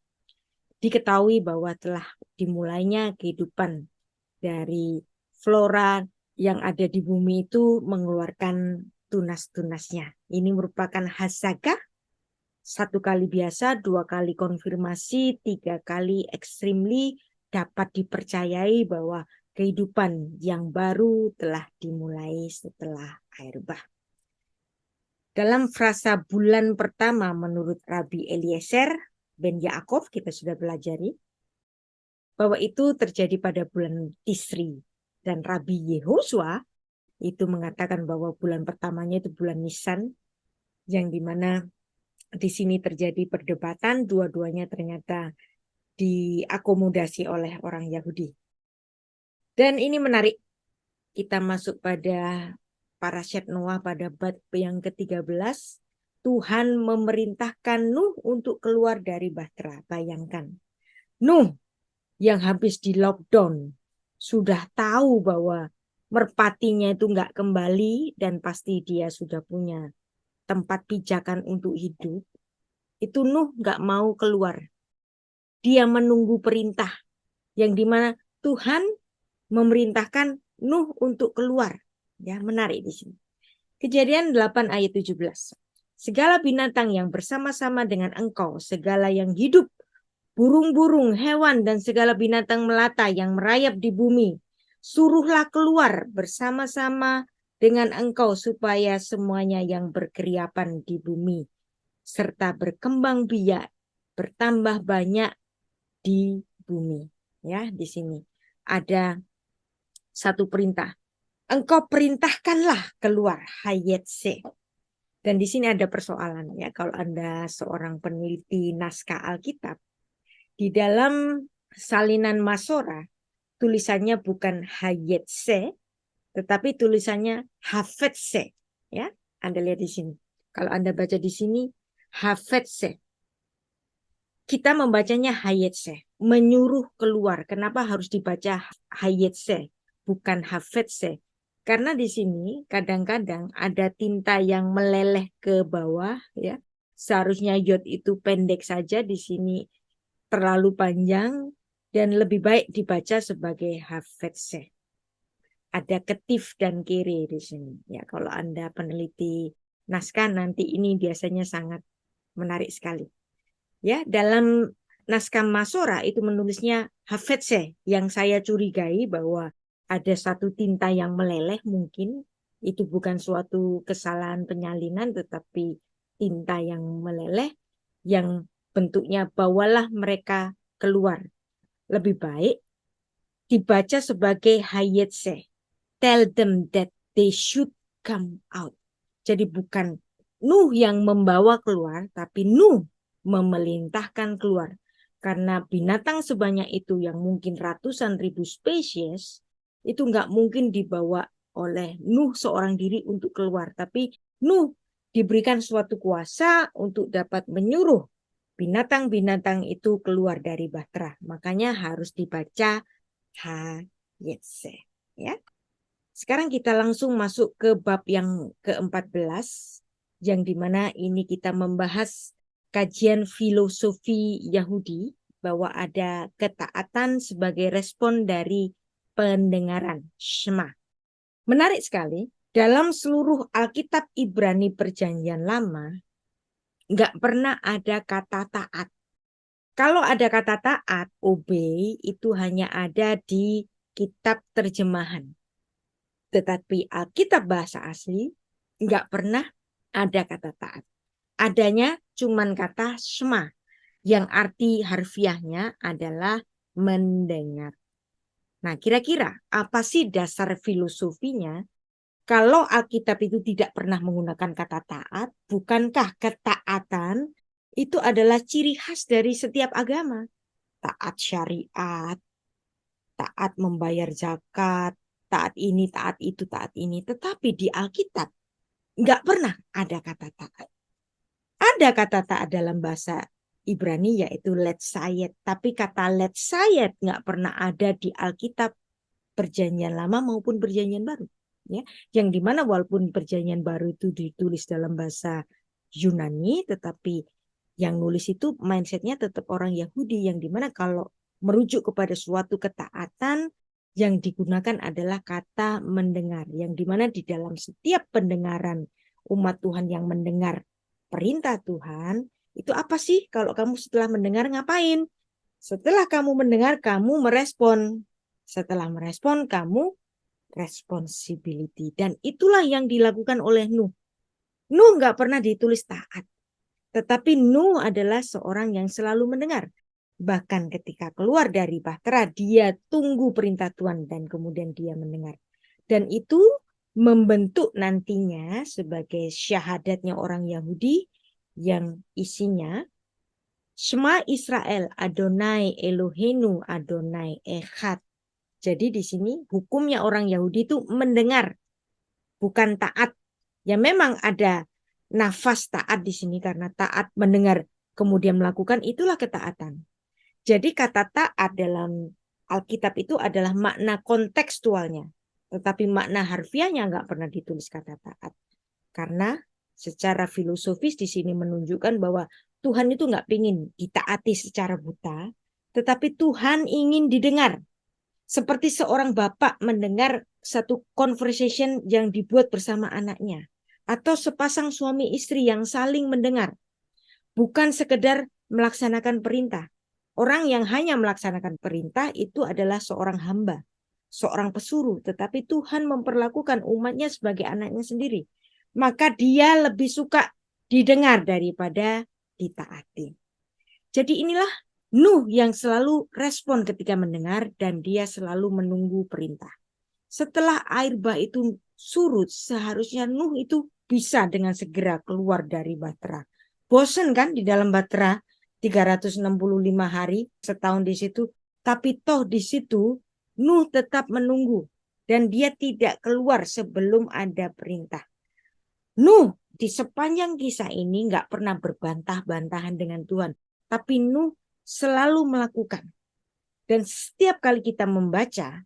diketahui bahwa telah dimulainya kehidupan dari flora yang ada di bumi itu mengeluarkan tunas-tunasnya. Ini merupakan hasagah, 1 kali biasa, 2 kali konfirmasi, 3 kali extremely dapat dipercayai bahwa kehidupan yang baru telah dimulai setelah air bah. Dalam frasa bulan pertama menurut Rabbi Eliezer ben Yaakov, kita sudah pelajari bahwa itu terjadi pada bulan Tisri. Dan Rabbi Yehosua itu mengatakan bahwa bulan pertamanya itu bulan Nisan, yang dimana di sini terjadi perdebatan, dua-duanya ternyata diakomodasi oleh orang Yahudi. Dan ini menarik. Kita masuk pada Parasyat Noah pada bab yang ke-13. Tuhan memerintahkan Nuh untuk keluar dari bahtera. Bayangkan. Nuh yang habis di lockdown. Sudah tahu bahwa merpatinya itu nggak kembali. Dan pasti dia sudah punya tempat pijakan untuk hidup. Itu Nuh nggak mau keluar. Dia menunggu perintah. Yang dimana Tuhan memerintahkan Nuh untuk keluar. Ya, menarik di sini. Kejadian 8 ayat 17. Segala binatang yang bersama-sama dengan engkau, segala yang hidup, burung-burung, hewan, dan segala binatang melata yang merayap di bumi, suruhlah keluar bersama-sama dengan engkau supaya semuanya yang berkeriapan di bumi, serta berkembang biak, bertambah banyak di bumi. Ya, di sini ada satu perintah. Engkau perintahkanlah keluar, hayetse. Dan di sini ada persoalan ya, kalau Anda seorang peneliti naskah Alkitab, di dalam salinan Masora tulisannya bukan hayetse, tetapi tulisannya hafetse. Ya, Anda lihat di sini. Kalau Anda baca di sini hafetse. Kita membacanya hayetse, menyuruh keluar. Kenapa harus dibaca hayetse, bukan hafetse? Karena di sini kadang-kadang ada tinta yang meleleh ke bawah, ya. Seharusnya yod itu pendek saja, di sini terlalu panjang dan lebih baik dibaca sebagai hafetse. Ada ketif dan kiri di sini. Ya, kalau Anda peneliti naskah nanti ini biasanya sangat menarik sekali. Ya, dalam naskah Masora itu menulisnya hafetse, yang saya curigai bahwa ada satu tinta yang meleleh, mungkin itu bukan suatu kesalahan penyalinan tetapi tinta yang meleleh yang bentuknya bawalah mereka keluar. Lebih baik dibaca sebagai hayetse, tell them that they should come out. Jadi bukan Nuh yang membawa keluar, tapi Nuh memerintahkan keluar. Karena binatang sebanyak itu yang mungkin ratusan ribu spesies, itu nggak mungkin dibawa oleh Nuh seorang diri untuk keluar. Tapi Nuh diberikan suatu kuasa untuk dapat menyuruh binatang-binatang itu keluar dari bahtera. Makanya harus dibaca hayetse. Ya. Sekarang kita langsung masuk ke bab yang ke-14. Yang dimana ini kita membahas kajian filosofi Yahudi bahwa ada ketaatan sebagai respon dari pendengaran, Shema. Menarik sekali, dalam seluruh Alkitab Ibrani Perjanjian Lama nggak pernah ada kata taat. Kalau ada kata taat, obey, itu hanya ada di kitab terjemahan. Tetapi Alkitab bahasa asli nggak pernah ada kata taat. Adanya cuman kata shema, yang arti harfiahnya adalah mendengar. Nah, kira-kira apa sih dasar filosofinya? Kalau Alkitab itu tidak pernah menggunakan kata taat, bukankah ketaatan itu adalah ciri khas dari setiap agama? Taat syariat, taat membayar zakat, taat ini, taat itu, taat ini. Tetapi di Alkitab nggak pernah ada kata taat. Ada kata taat dalam bahasa Ibrani yaitu letzayet. Tapi kata letzayet nggak pernah ada di Alkitab Perjanjian Lama maupun Perjanjian Baru. Ya, yang dimana walaupun Perjanjian Baru itu ditulis dalam bahasa Yunani, tetapi yang nulis itu mindsetnya tetap orang Yahudi, yang dimana kalau merujuk kepada suatu ketaatan yang digunakan adalah kata mendengar, yang dimana di dalam setiap pendengaran umat Tuhan yang mendengar perintah Tuhan, itu apa sih? Kalau kamu setelah mendengar ngapain? Setelah kamu mendengar, kamu merespon. Setelah merespon, kamu responsibility. Dan itulah yang dilakukan oleh Nuh. Nuh nggak pernah ditulis taat. Tetapi Nuh adalah seorang yang selalu mendengar. Bahkan ketika keluar dari bahtera, dia tunggu perintah Tuhan dan kemudian dia mendengar. Dan itu membentuk nantinya sebagai syahadatnya orang Yahudi yang isinya Shema Israel, Adonai Eloheinu, Adonai Echad. Jadi di sini hukumnya orang Yahudi itu mendengar, bukan taat. Ya memang ada nafas taat di sini karena taat mendengar kemudian melakukan, itulah ketaatan. Jadi kata taat dalam Alkitab itu adalah makna kontekstualnya. Tetapi makna harfiahnya nggak pernah ditulis kata taat. Karena secara filosofis di sini menunjukkan bahwa Tuhan itu nggak ingin ditaati secara buta. Tetapi Tuhan ingin didengar. Seperti seorang bapak mendengar satu conversation yang dibuat bersama anaknya. Atau sepasang suami istri yang saling mendengar. Bukan sekedar melaksanakan perintah. Orang yang hanya melaksanakan perintah itu adalah seorang hamba, seorang pesuruh. Tetapi Tuhan memperlakukan umatnya sebagai anaknya sendiri. Maka dia lebih suka didengar daripada ditaati. Jadi inilah Nuh yang selalu respon ketika mendengar dan dia selalu menunggu perintah. Setelah air bah itu surut, seharusnya Nuh itu bisa dengan segera keluar dari Bahtera. Bosen kan di dalam Bahtera 365 hari setahun di situ, tapi toh di situ Nuh tetap menunggu dan dia tidak keluar sebelum ada perintah. Nuh di sepanjang kisah ini nggak pernah berbantah-bantahan dengan Tuhan, tapi Nuh selalu melakukan. Dan setiap kali kita membaca,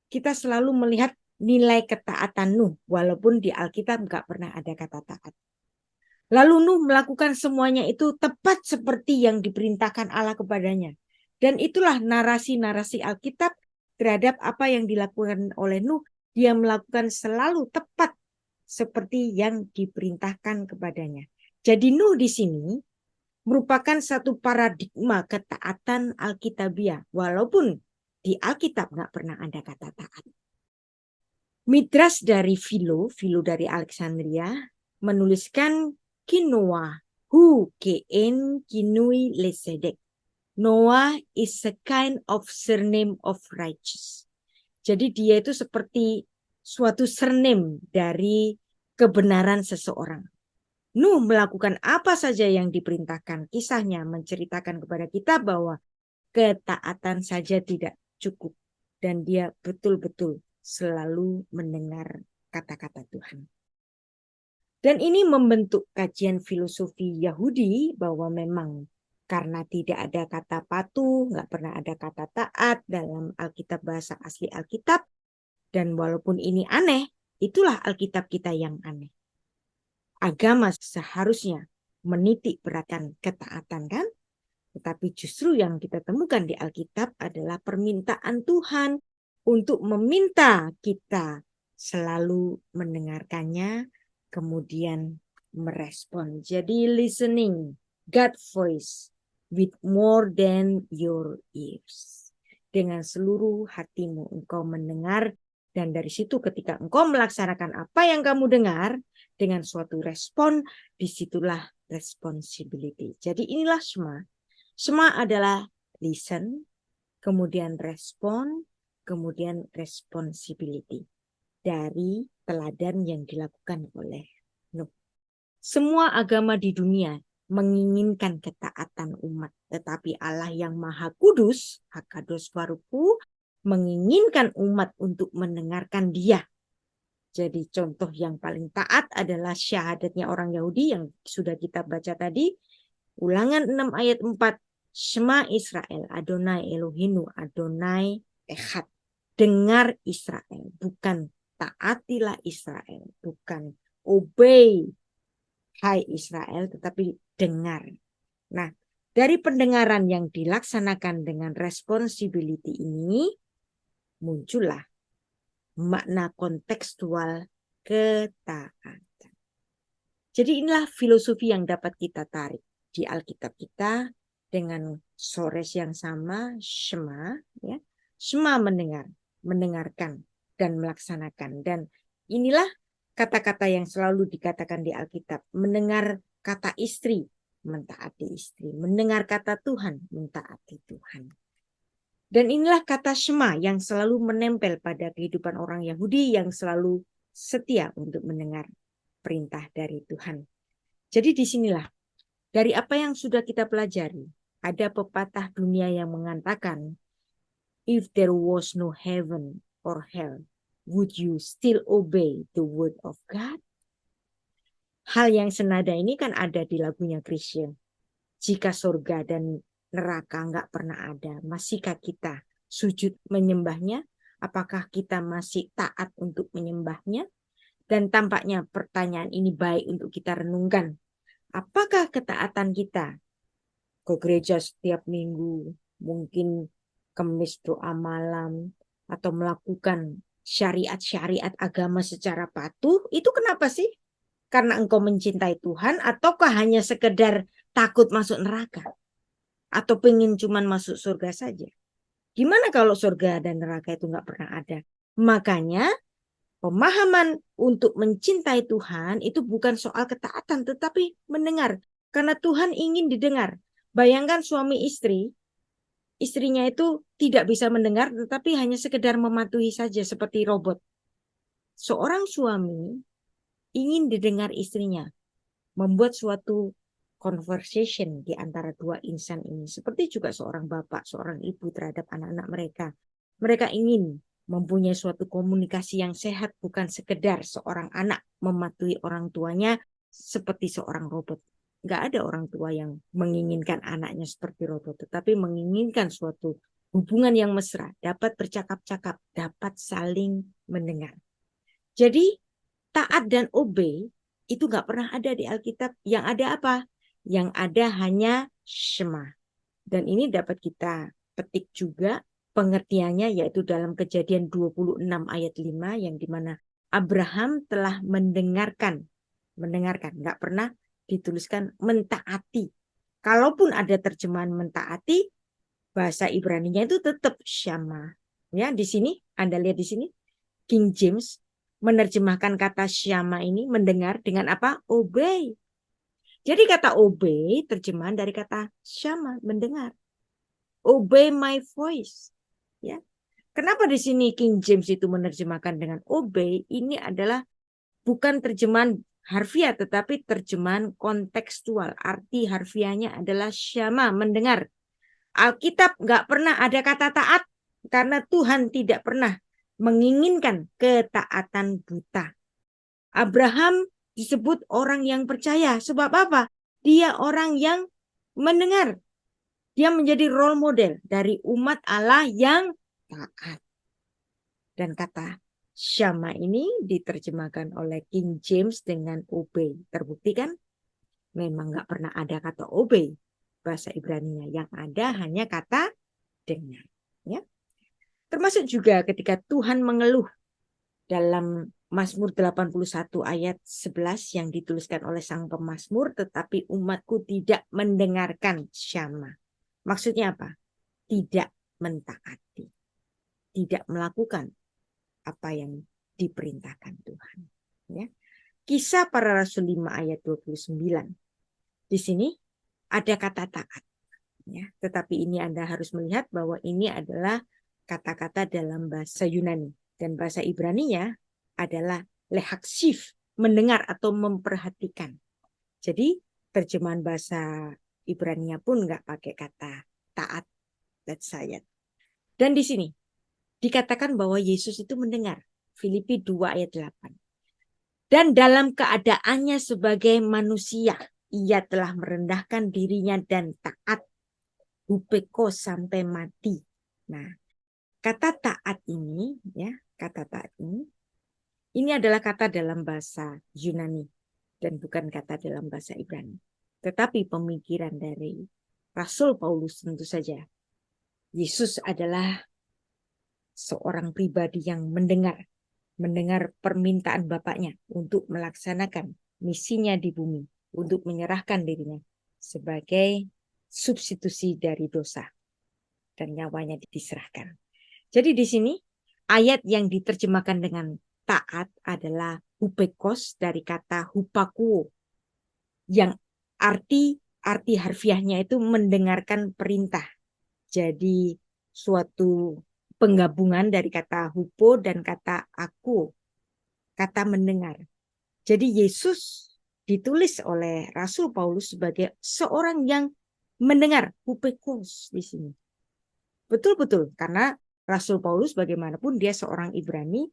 kita selalu melihat nilai ketaatan Nuh, walaupun di Alkitab nggak pernah ada kata taat. Lalu Nuh melakukan semuanya itu tepat seperti yang diperintahkan Allah kepadanya. Dan itulah narasi-narasi Alkitab terhadap apa yang dilakukan oleh Nuh. Dia melakukan selalu tepat seperti yang diperintahkan kepadanya. Jadi Nuh di sini merupakan satu paradigma ketaatan Alkitabiah. Walaupun di Alkitab nggak pernah ada kata taat. Midras dari Philo dari Alexandria, menuliskan Kinoa hu ke'en kinui lesedek. Noah is a kind of surname of righteous. Jadi dia itu seperti suatu surname dari kebenaran seseorang. Nuh melakukan apa saja yang diperintahkan. Kisahnya menceritakan kepada kita bahwa ketaatan saja tidak cukup. Dan dia betul-betul selalu mendengar kata-kata Tuhan. Dan ini membentuk kajian filosofi Yahudi bahwa memang karena tidak ada kata patuh, nggak pernah ada kata taat dalam Alkitab bahasa asli Alkitab. Dan walaupun ini aneh, itulah Alkitab kita yang aneh. Agama seharusnya menitik beratkan ketaatan kan? Tetapi justru yang kita temukan di Alkitab adalah permintaan Tuhan untuk meminta kita selalu mendengarkannya, kemudian merespon. Jadi listening, God voice with more than your ears. Dengan seluruh hatimu engkau mendengar, dan dari situ ketika engkau melaksanakan apa yang kamu dengar, dengan suatu respon, disitulah responsibility. Jadi inilah Shema. Shema adalah listen, kemudian respon, kemudian responsibility. Dari teladan yang dilakukan oleh Nuh. Semua agama di dunia menginginkan ketaatan umat. Tetapi Allah yang Maha Kudus, Hakadosh Baruch, menginginkan umat untuk mendengarkan Dia. Jadi contoh yang paling taat adalah syahadatnya orang Yahudi yang sudah kita baca tadi. Ulangan 6 ayat 4. Shema Israel, Adonai Elohinu, Adonai Echad. Dengar Israel, bukan taatilah Israel. Bukan obey, hai Israel, tetapi dengar. Nah, dari pendengaran yang dilaksanakan dengan responsibility ini, muncullah makna kontekstual ketaatan. Jadi inilah filosofi yang dapat kita tarik di Alkitab kita dengan sores yang sama, Shema, ya. Shema mendengar, mendengarkan dan melaksanakan. Dan inilah kata-kata yang selalu dikatakan di Alkitab. Mendengar kata istri, mentaati istri. Mendengar kata Tuhan, mentaati Tuhan. Dan inilah kata Shema yang selalu menempel pada kehidupan orang Yahudi yang selalu setia untuk mendengar perintah dari Tuhan. Jadi disinilah, dari apa yang sudah kita pelajari, ada pepatah dunia yang mengatakan, If there was no heaven or hell, would you still obey the word of God? Hal yang senada ini kan ada di lagunya Chrisye. Jika surga dan neraka nggak pernah ada, masihkah kita sujud menyembahnya? Apakah kita masih taat untuk menyembahnya? Dan tampaknya pertanyaan ini baik untuk kita renungkan. Apakah ketaatan kita ke gereja setiap minggu, mungkin kemis doa malam, atau melakukan syariat-syariat agama secara patuh, itu kenapa sih? Karena engkau mencintai Tuhan, ataukah hanya sekedar takut masuk neraka? Atau pengen cuman masuk surga saja? Gimana kalau surga dan neraka itu nggak pernah ada? Makanya pemahaman untuk mencintai Tuhan itu bukan soal ketaatan, tetapi mendengar. Karena Tuhan ingin didengar. Bayangkan suami istri, istrinya itu tidak bisa mendengar, tetapi hanya sekedar mematuhi saja seperti robot. Seorang suami ingin didengar istrinya, membuat suatu conversation di antara dua insan ini. Seperti juga seorang bapak, seorang ibu terhadap anak-anak mereka. Mereka ingin mempunyai suatu komunikasi yang sehat, bukan sekedar seorang anak mematuhi orang tuanya seperti seorang robot. Nggak ada orang tua yang menginginkan anaknya seperti robot, tetapi menginginkan suatu hubungan yang mesra, dapat bercakap-cakap, dapat saling mendengar. Jadi taat dan obey itu nggak pernah ada di Alkitab. Yang ada apa? Yang ada hanya Shema. Dan ini dapat kita petik juga pengertiannya, yaitu dalam Kejadian 26 ayat 5, yang dimana Abraham telah mendengarkan, nggak pernah dituliskan mentaati. Kalaupun ada terjemahan mentaati, bahasa Ibraninya itu tetap Shema. Ya, di sini Anda lihat di sini King James menerjemahkan kata Shema ini mendengar dengan apa? Obey. Jadi kata obey terjemahan dari kata Shema, mendengar. Obey my voice. Ya. Kenapa di sini King James itu menerjemahkan dengan obey? Ini adalah bukan terjemahan harfiah, tetapi terjemahan kontekstual. Arti harfiahnya adalah Shema, mendengar. Alkitab nggak pernah ada kata taat, karena Tuhan tidak pernah menginginkan ketaatan buta. Abraham disebut orang yang percaya. Sebab apa? Dia orang yang mendengar. Dia menjadi role model dari umat Allah yang taat. Dan kata Shema ini diterjemahkan oleh King James dengan obey. Terbukti kan? Memang nggak pernah ada kata obey bahasa Ibraninya. Yang ada hanya kata dengar. Ya. Termasuk juga ketika Tuhan mengeluh dalam Mazmur 81 ayat 11 yang dituliskan oleh sang pemazmur, tetapi umatku tidak mendengarkan Shema. Maksudnya apa? Tidak mentaati. Tidak melakukan apa yang diperintahkan Tuhan. Ya. Kisah Para Rasul 5 ayat 29. Di sini ada kata taat. Ya. Tetapi ini Anda harus melihat bahwa ini adalah kata-kata dalam bahasa Yunani. Dan bahasa Ibraninya adalah lehaksif, mendengar atau memperhatikan. Jadi terjemahan bahasa Ibraninya pun nggak pakai kata taat, letzayat. Dan di sini dikatakan bahwa Yesus itu mendengar. Filipi 2 ayat 8. Dan dalam keadaannya sebagai manusia, ia telah merendahkan dirinya dan taat hupeko sampai mati. Nah, kata taat ini, ya, kata taat ini adalah kata dalam bahasa Yunani dan bukan kata dalam bahasa Ibrani. Tetapi pemikiran dari Rasul Paulus tentu saja. Yesus adalah seorang pribadi yang mendengar permintaan Bapaknya untuk melaksanakan misinya di bumi, untuk menyerahkan dirinya sebagai substitusi dari dosa dan nyawanya diserahkan. Jadi di sini ayat yang diterjemahkan dengan taat adalah hupekos dari kata hupakuo, yang arti harfiahnya itu mendengarkan perintah. Jadi suatu penggabungan dari kata hupo dan kata aku, kata mendengar. Jadi Yesus ditulis oleh Rasul Paulus sebagai seorang yang mendengar, hupekos di sini. Betul-betul, karena Rasul Paulus bagaimanapun dia seorang Ibrani,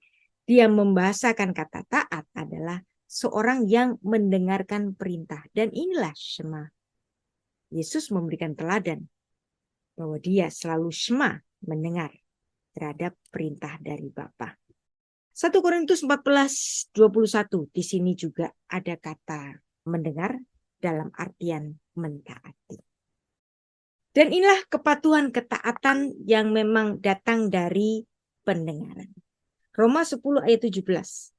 dia membahasakan kata taat adalah seorang yang mendengarkan perintah. Dan inilah Shema. Yesus memberikan teladan bahwa dia selalu Shema, mendengar terhadap perintah dari Bapa. 1 Korintus 14:21 di sini juga ada kata mendengar dalam artian mentaati. Dan inilah kepatuhan ketaatan yang memang datang dari pendengaran. Roma 10 ayat 17.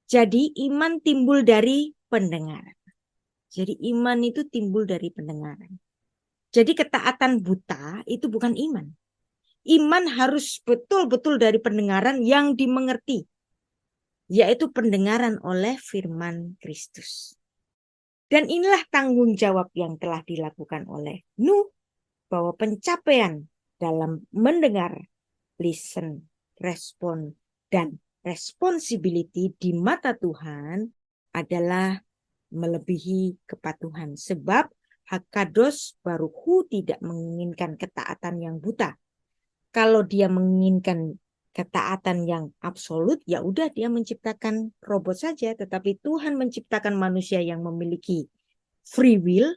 Jadi iman timbul dari pendengaran. Jadi iman itu timbul dari pendengaran. Jadi ketaatan buta itu bukan iman. Iman harus betul-betul dari pendengaran yang dimengerti, yaitu pendengaran oleh firman Kristus. Dan inilah tanggung jawab yang telah dilakukan oleh Nuh, bahwa pencapaian dalam mendengar, listen, respon, dan responsibility di mata Tuhan adalah melebihi kepatuhan. Sebab Hakados Baruhu tidak menginginkan ketaatan yang buta. Kalau dia menginginkan ketaatan yang absolut, ya udah dia menciptakan robot saja. Tetapi Tuhan menciptakan manusia yang memiliki free will,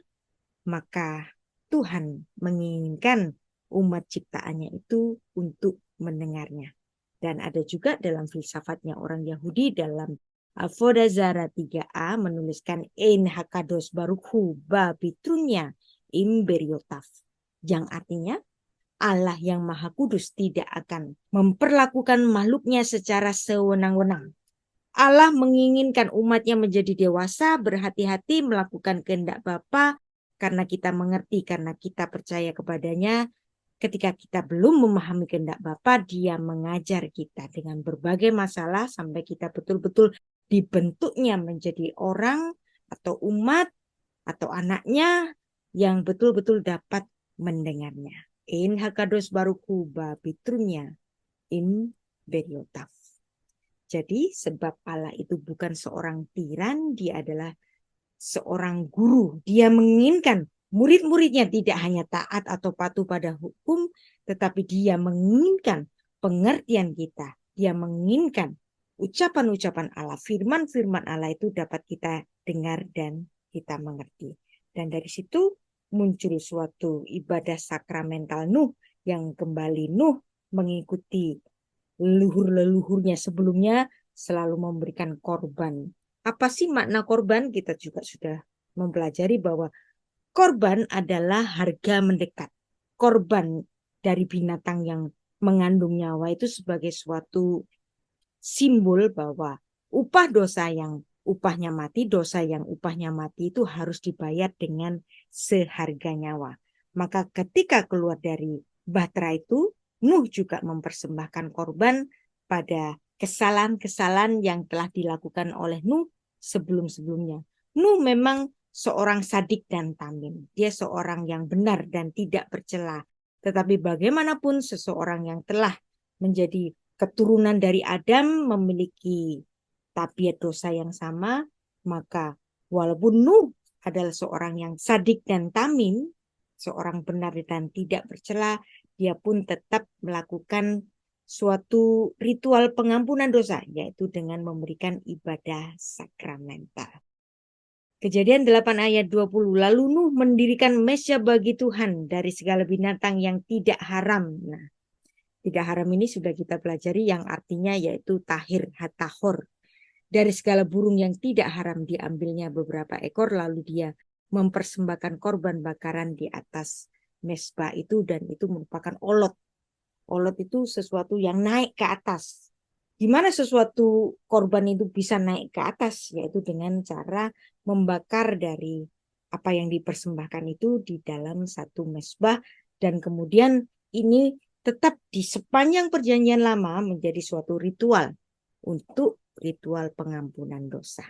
maka Tuhan menginginkan umat ciptaannya itu untuk mendengarnya. Dan ada juga dalam filsafatnya orang Yahudi dalam Avodah Zarah 3a menuliskan Ein Hakados Baruchu Ba Bitrunya Im Beriotav, yang artinya Allah yang Maha Kudus tidak akan memperlakukan makhluknya secara sewenang-wenang. Allah menginginkan umatnya menjadi dewasa, berhati-hati melakukan kehendak Bapa, karena kita mengerti, karena kita percaya kepadanya. Ketika kita belum memahami kehendak Bapa, dia mengajar kita dengan berbagai masalah sampai kita betul-betul dibentuknya menjadi orang atau umat atau anaknya yang betul-betul dapat mendengarnya. In Hakados Baruchu Ba Bitrunya Im Beriotav. Jadi sebab Allah itu bukan seorang tiran, dia adalah seorang guru. Dia menginginkan murid-muridnya tidak hanya taat atau patuh pada hukum, tetapi dia menginginkan pengertian kita. Dia menginginkan ucapan-ucapan Allah, firman-firman Allah itu dapat kita dengar dan kita mengerti. Dan dari situ muncul suatu ibadah sakramental Nuh, yang kembali Nuh mengikuti leluhur-leluhurnya sebelumnya selalu memberikan korban. Apa sih makna korban? Kita juga sudah mempelajari bahwa korban adalah harga mendekat. Korban dari binatang yang mengandung nyawa itu sebagai suatu simbol bahwa upah dosa yang upahnya mati, dosa yang upahnya mati itu harus dibayar dengan seharga nyawa. Maka ketika keluar dari Bahtera itu, Nuh juga mempersembahkan korban pada kesalahan-kesalahan yang telah dilakukan oleh Nuh sebelum-sebelumnya. Nuh memang seorang sadik dan tamim. Dia seorang yang benar dan tidak bercela. Tetapi bagaimanapun seseorang yang telah menjadi keturunan dari Adam memiliki tabiat dosa yang sama, maka walaupun Nuh adalah seorang yang sadik dan tamim, seorang benar dan tidak bercela, dia pun tetap melakukan suatu ritual pengampunan dosa, yaitu dengan memberikan ibadah sakramental. Kejadian 8 ayat 20, lalu Nuh mendirikan mesya bagi Tuhan dari segala binatang yang tidak haram. Nah, tidak haram ini sudah kita pelajari, yang artinya yaitu tahir, hatahor. Dari segala burung yang tidak haram diambilnya beberapa ekor, lalu dia mempersembahkan korban bakaran di atas mesbah itu, dan itu merupakan olot. Olot itu sesuatu yang naik ke atas. Gimana sesuatu korban itu bisa naik ke atas? Yaitu dengan cara membakar dari apa yang dipersembahkan itu di dalam satu mesbah, dan kemudian ini tetap di sepanjang perjanjian lama menjadi suatu ritual untuk ritual pengampunan dosa.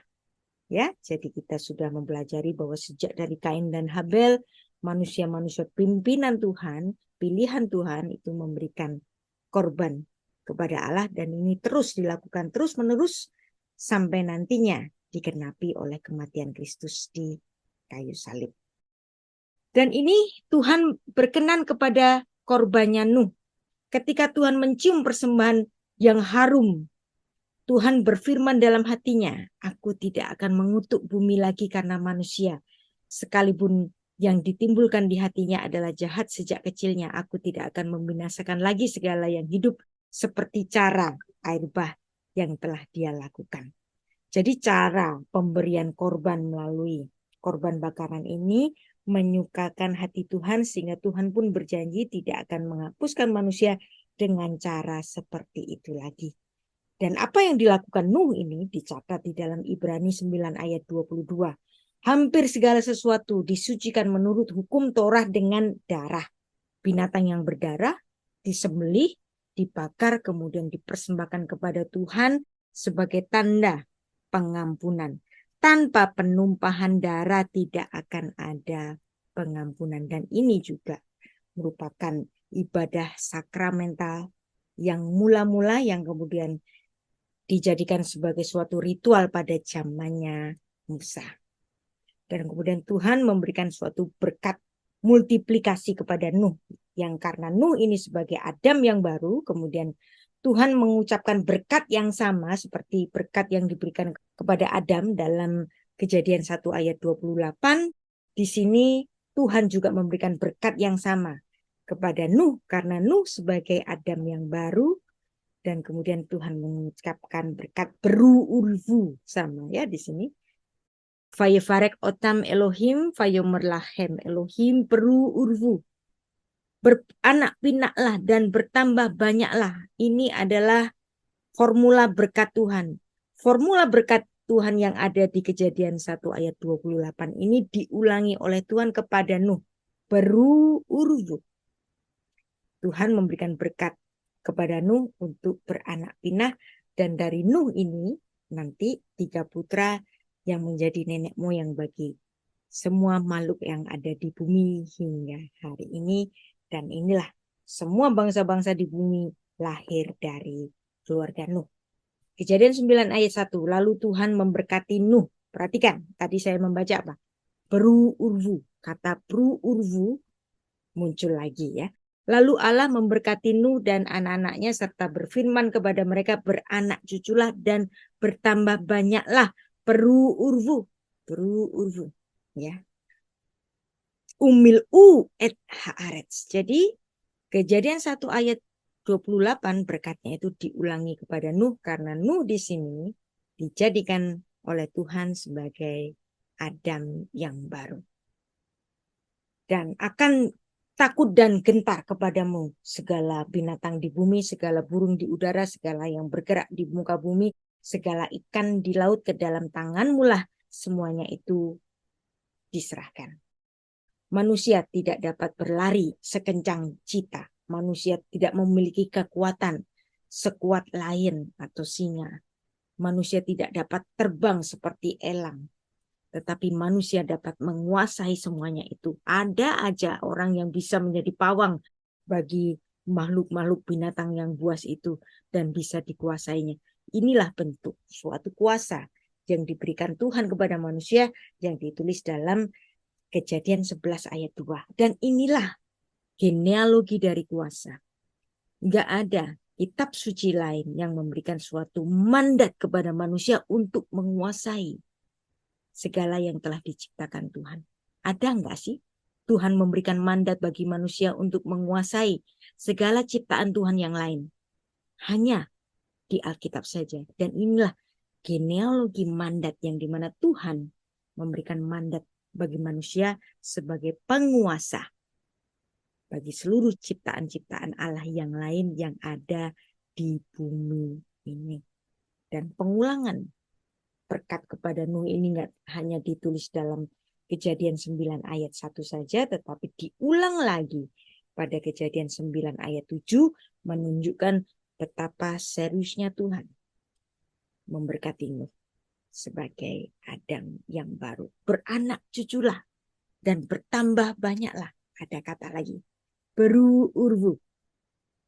Ya, jadi kita sudah mempelajari bahwa sejak dari Kain dan Habel, manusia-manusia pimpinan Tuhan, pilihan Tuhan itu memberikan korban kepada Allah, dan ini terus dilakukan terus-menerus sampai nantinya digenapi oleh kematian Kristus di kayu salib. Dan ini Tuhan berkenan kepada korbannya Nuh. Ketika Tuhan mencium persembahan yang harum, Tuhan berfirman dalam hatinya, aku tidak akan mengutuk bumi lagi karena manusia. Sekalipun yang ditimbulkan di hatinya adalah jahat sejak kecilnya, aku tidak akan membinasakan lagi segala yang hidup seperti cara air bah yang telah dia lakukan. Jadi cara pemberian korban melalui korban bakaran ini menyukakan hati Tuhan, sehingga Tuhan pun berjanji tidak akan menghapuskan manusia dengan cara seperti itu lagi. Dan apa yang dilakukan Nuh ini dicatat di dalam Ibrani 9 ayat 22. Hampir segala sesuatu disucikan menurut hukum Torah dengan darah. Binatang yang berdarah disembelih, dibakar, kemudian dipersembahkan kepada Tuhan sebagai tanda pengampunan. Tanpa penumpahan darah tidak akan ada pengampunan. Dan ini juga merupakan ibadah sakramental yang mula-mula yang kemudian dijadikan sebagai suatu ritual pada zamannya Musa. Dan kemudian Tuhan memberikan suatu berkat multiplikasi kepada Nuh. Yang karena Nuh ini sebagai Adam yang baru, kemudian Tuhan mengucapkan berkat yang sama seperti berkat yang diberikan kepada Adam dalam Kejadian 1 ayat 28. Di sini Tuhan juga memberikan berkat yang sama kepada Nuh karena Nuh sebagai Adam yang baru. Dan kemudian Tuhan mengucapkan berkat beru-urvu sama ya di sini. Vayevarek otam Elohim, vayomerlahem Elohim beru-urvu. Beranak pinaklah dan bertambah banyaklah. Ini adalah formula berkat Tuhan. Formula berkat Tuhan yang ada di Kejadian 1 ayat 28 ini diulangi oleh Tuhan kepada Nuh. Beru-urvu. Tuhan memberikan berkat kepada Nuh untuk beranak pinak, dan dari Nuh ini nanti 3 putra yang menjadi nenek moyang bagi semua makhluk yang ada di bumi hingga hari ini. Dan inilah semua bangsa-bangsa di bumi lahir dari keluarga Nuh. Kejadian 9 ayat 1. Lalu Tuhan memberkati Nuh. Perhatikan, tadi saya membaca apa? Beru-urvu. Kata beru-urvu muncul lagi ya. Lalu Allah memberkati Nuh dan anak-anaknya serta berfirman kepada mereka, beranak cuculah dan bertambah banyaklah. Beru-urvu. Beru-urvu. Ya. Umil'u et haaretz. Jadi Kejadian 1 ayat 28 berkatnya itu diulangi kepada Nuh karena Nuh di sini dijadikan oleh Tuhan sebagai Adam yang baru. Dan akan takut dan gentar kepadamu segala binatang di bumi, segala burung di udara, segala yang bergerak di muka bumi, segala ikan di laut, ke dalam tanganmu lah semuanya itu diserahkan. Manusia tidak dapat berlari sekencang cita. Manusia tidak memiliki kekuatan sekuat lion atau singa. Manusia tidak dapat terbang seperti elang. Tetapi manusia dapat menguasai semuanya itu. Ada aja orang yang bisa menjadi pawang bagi makhluk-makhluk binatang yang buas itu dan bisa dikuasainya. Inilah bentuk suatu kuasa yang diberikan Tuhan kepada manusia yang ditulis dalam Kejadian 11 ayat 2. Dan inilah genealogi dari kuasa. Enggak ada kitab suci lain yang memberikan suatu mandat kepada manusia untuk menguasai segala yang telah diciptakan Tuhan. Ada enggak sih Tuhan memberikan mandat bagi manusia untuk menguasai segala ciptaan Tuhan yang lain? Hanya di Alkitab saja. Dan inilah genealogi mandat yang dimana Tuhan memberikan mandat bagi manusia sebagai penguasa bagi seluruh ciptaan-ciptaan Allah yang lain yang ada di bumi ini. Dan pengulangan berkat kepada Nuh ini enggak hanya ditulis dalam Kejadian 9 ayat 1 saja, tetapi diulang lagi pada Kejadian 9 ayat 7 menunjukkan betapa seriusnya Tuhan memberkati Nuh sebagai Adam yang baru. Beranak cuculah dan bertambah banyaklah. Ada kata lagi, beru-urvu.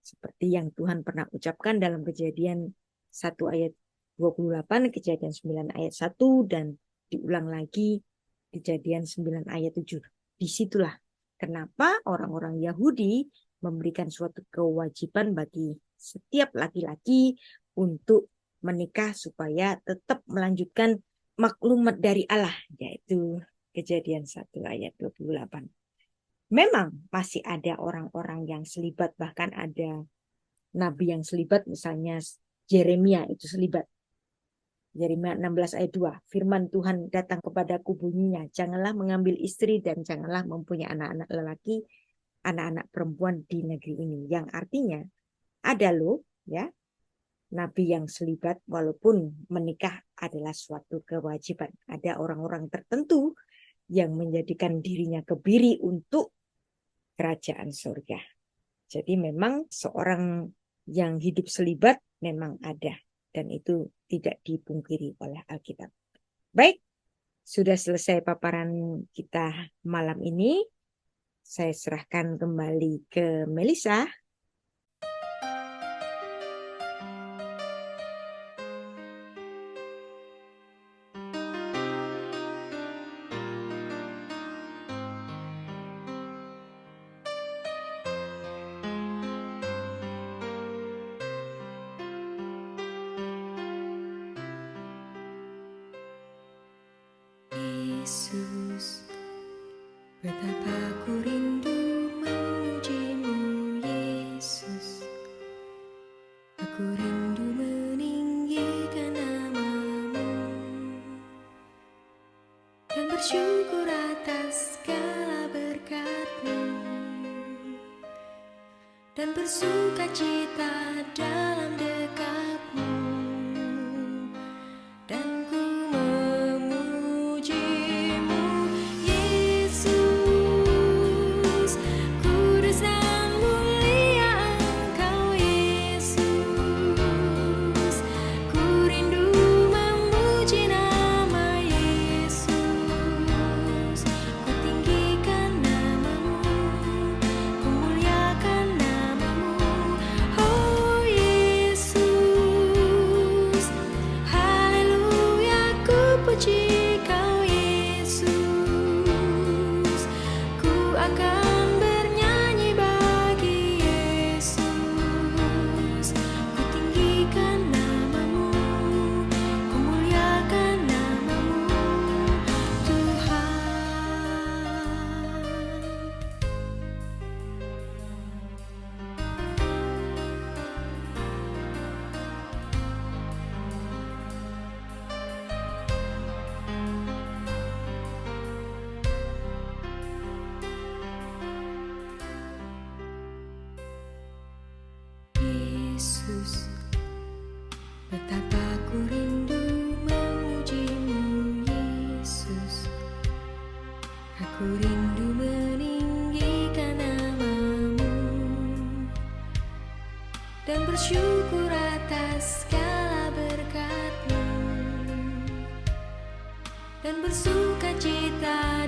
Seperti yang Tuhan pernah ucapkan dalam Kejadian 1 ayat 28, Kejadian 9 ayat 1, dan diulang lagi Kejadian 9 ayat 7. Disitulah kenapa orang-orang Yahudi memberikan suatu kewajiban bagi setiap laki-laki untuk menikah supaya tetap melanjutkan maklumat dari Allah, yaitu Kejadian 1 ayat 28. Memang masih ada orang-orang yang selibat, bahkan ada nabi yang selibat, misalnya Yeremia itu selibat. Yeremia 16 ayat 2, firman Tuhan datang kepadaku bunyinya, janganlah mengambil istri dan janganlah mempunyai anak-anak lelaki, anak-anak perempuan di negeri ini. Yang artinya ada loh ya, nabi yang selibat walaupun menikah adalah suatu kewajiban. Ada orang-orang tertentu yang menjadikan dirinya kebiri untuk kerajaan surga. Jadi memang seorang yang hidup selibat memang ada. Dan itu tidak dipungkiri oleh Alkitab. Baik, sudah selesai paparan kita malam ini. Saya serahkan kembali ke Melisa. Yesus, betapa ku rindu memujimu, Yesus. Aku rindu meninggikan namamu dan bersyukur atas segala berkat-Mu dan bersuka cita dalam dekat-Mu. Dan ku memujimu, Yesus. Kudus dan mulia Engkau, Yesus. Ku rindu memuji nama Yesus. Ku tinggikan namamu, ku muliakan namamu, oh Yesus. Haleluya, ku puji Kau, Yesus. Ku akan bernyanyi bagi Yesus. Ku tinggikan namamu, ku muliakan namamu, Tuhan. Yesus, betapa ku rindu memujimu, Yesus. Aku rindu meninggikan namamu dan bersyukur atas segala berkat-Mu dan bersuka cita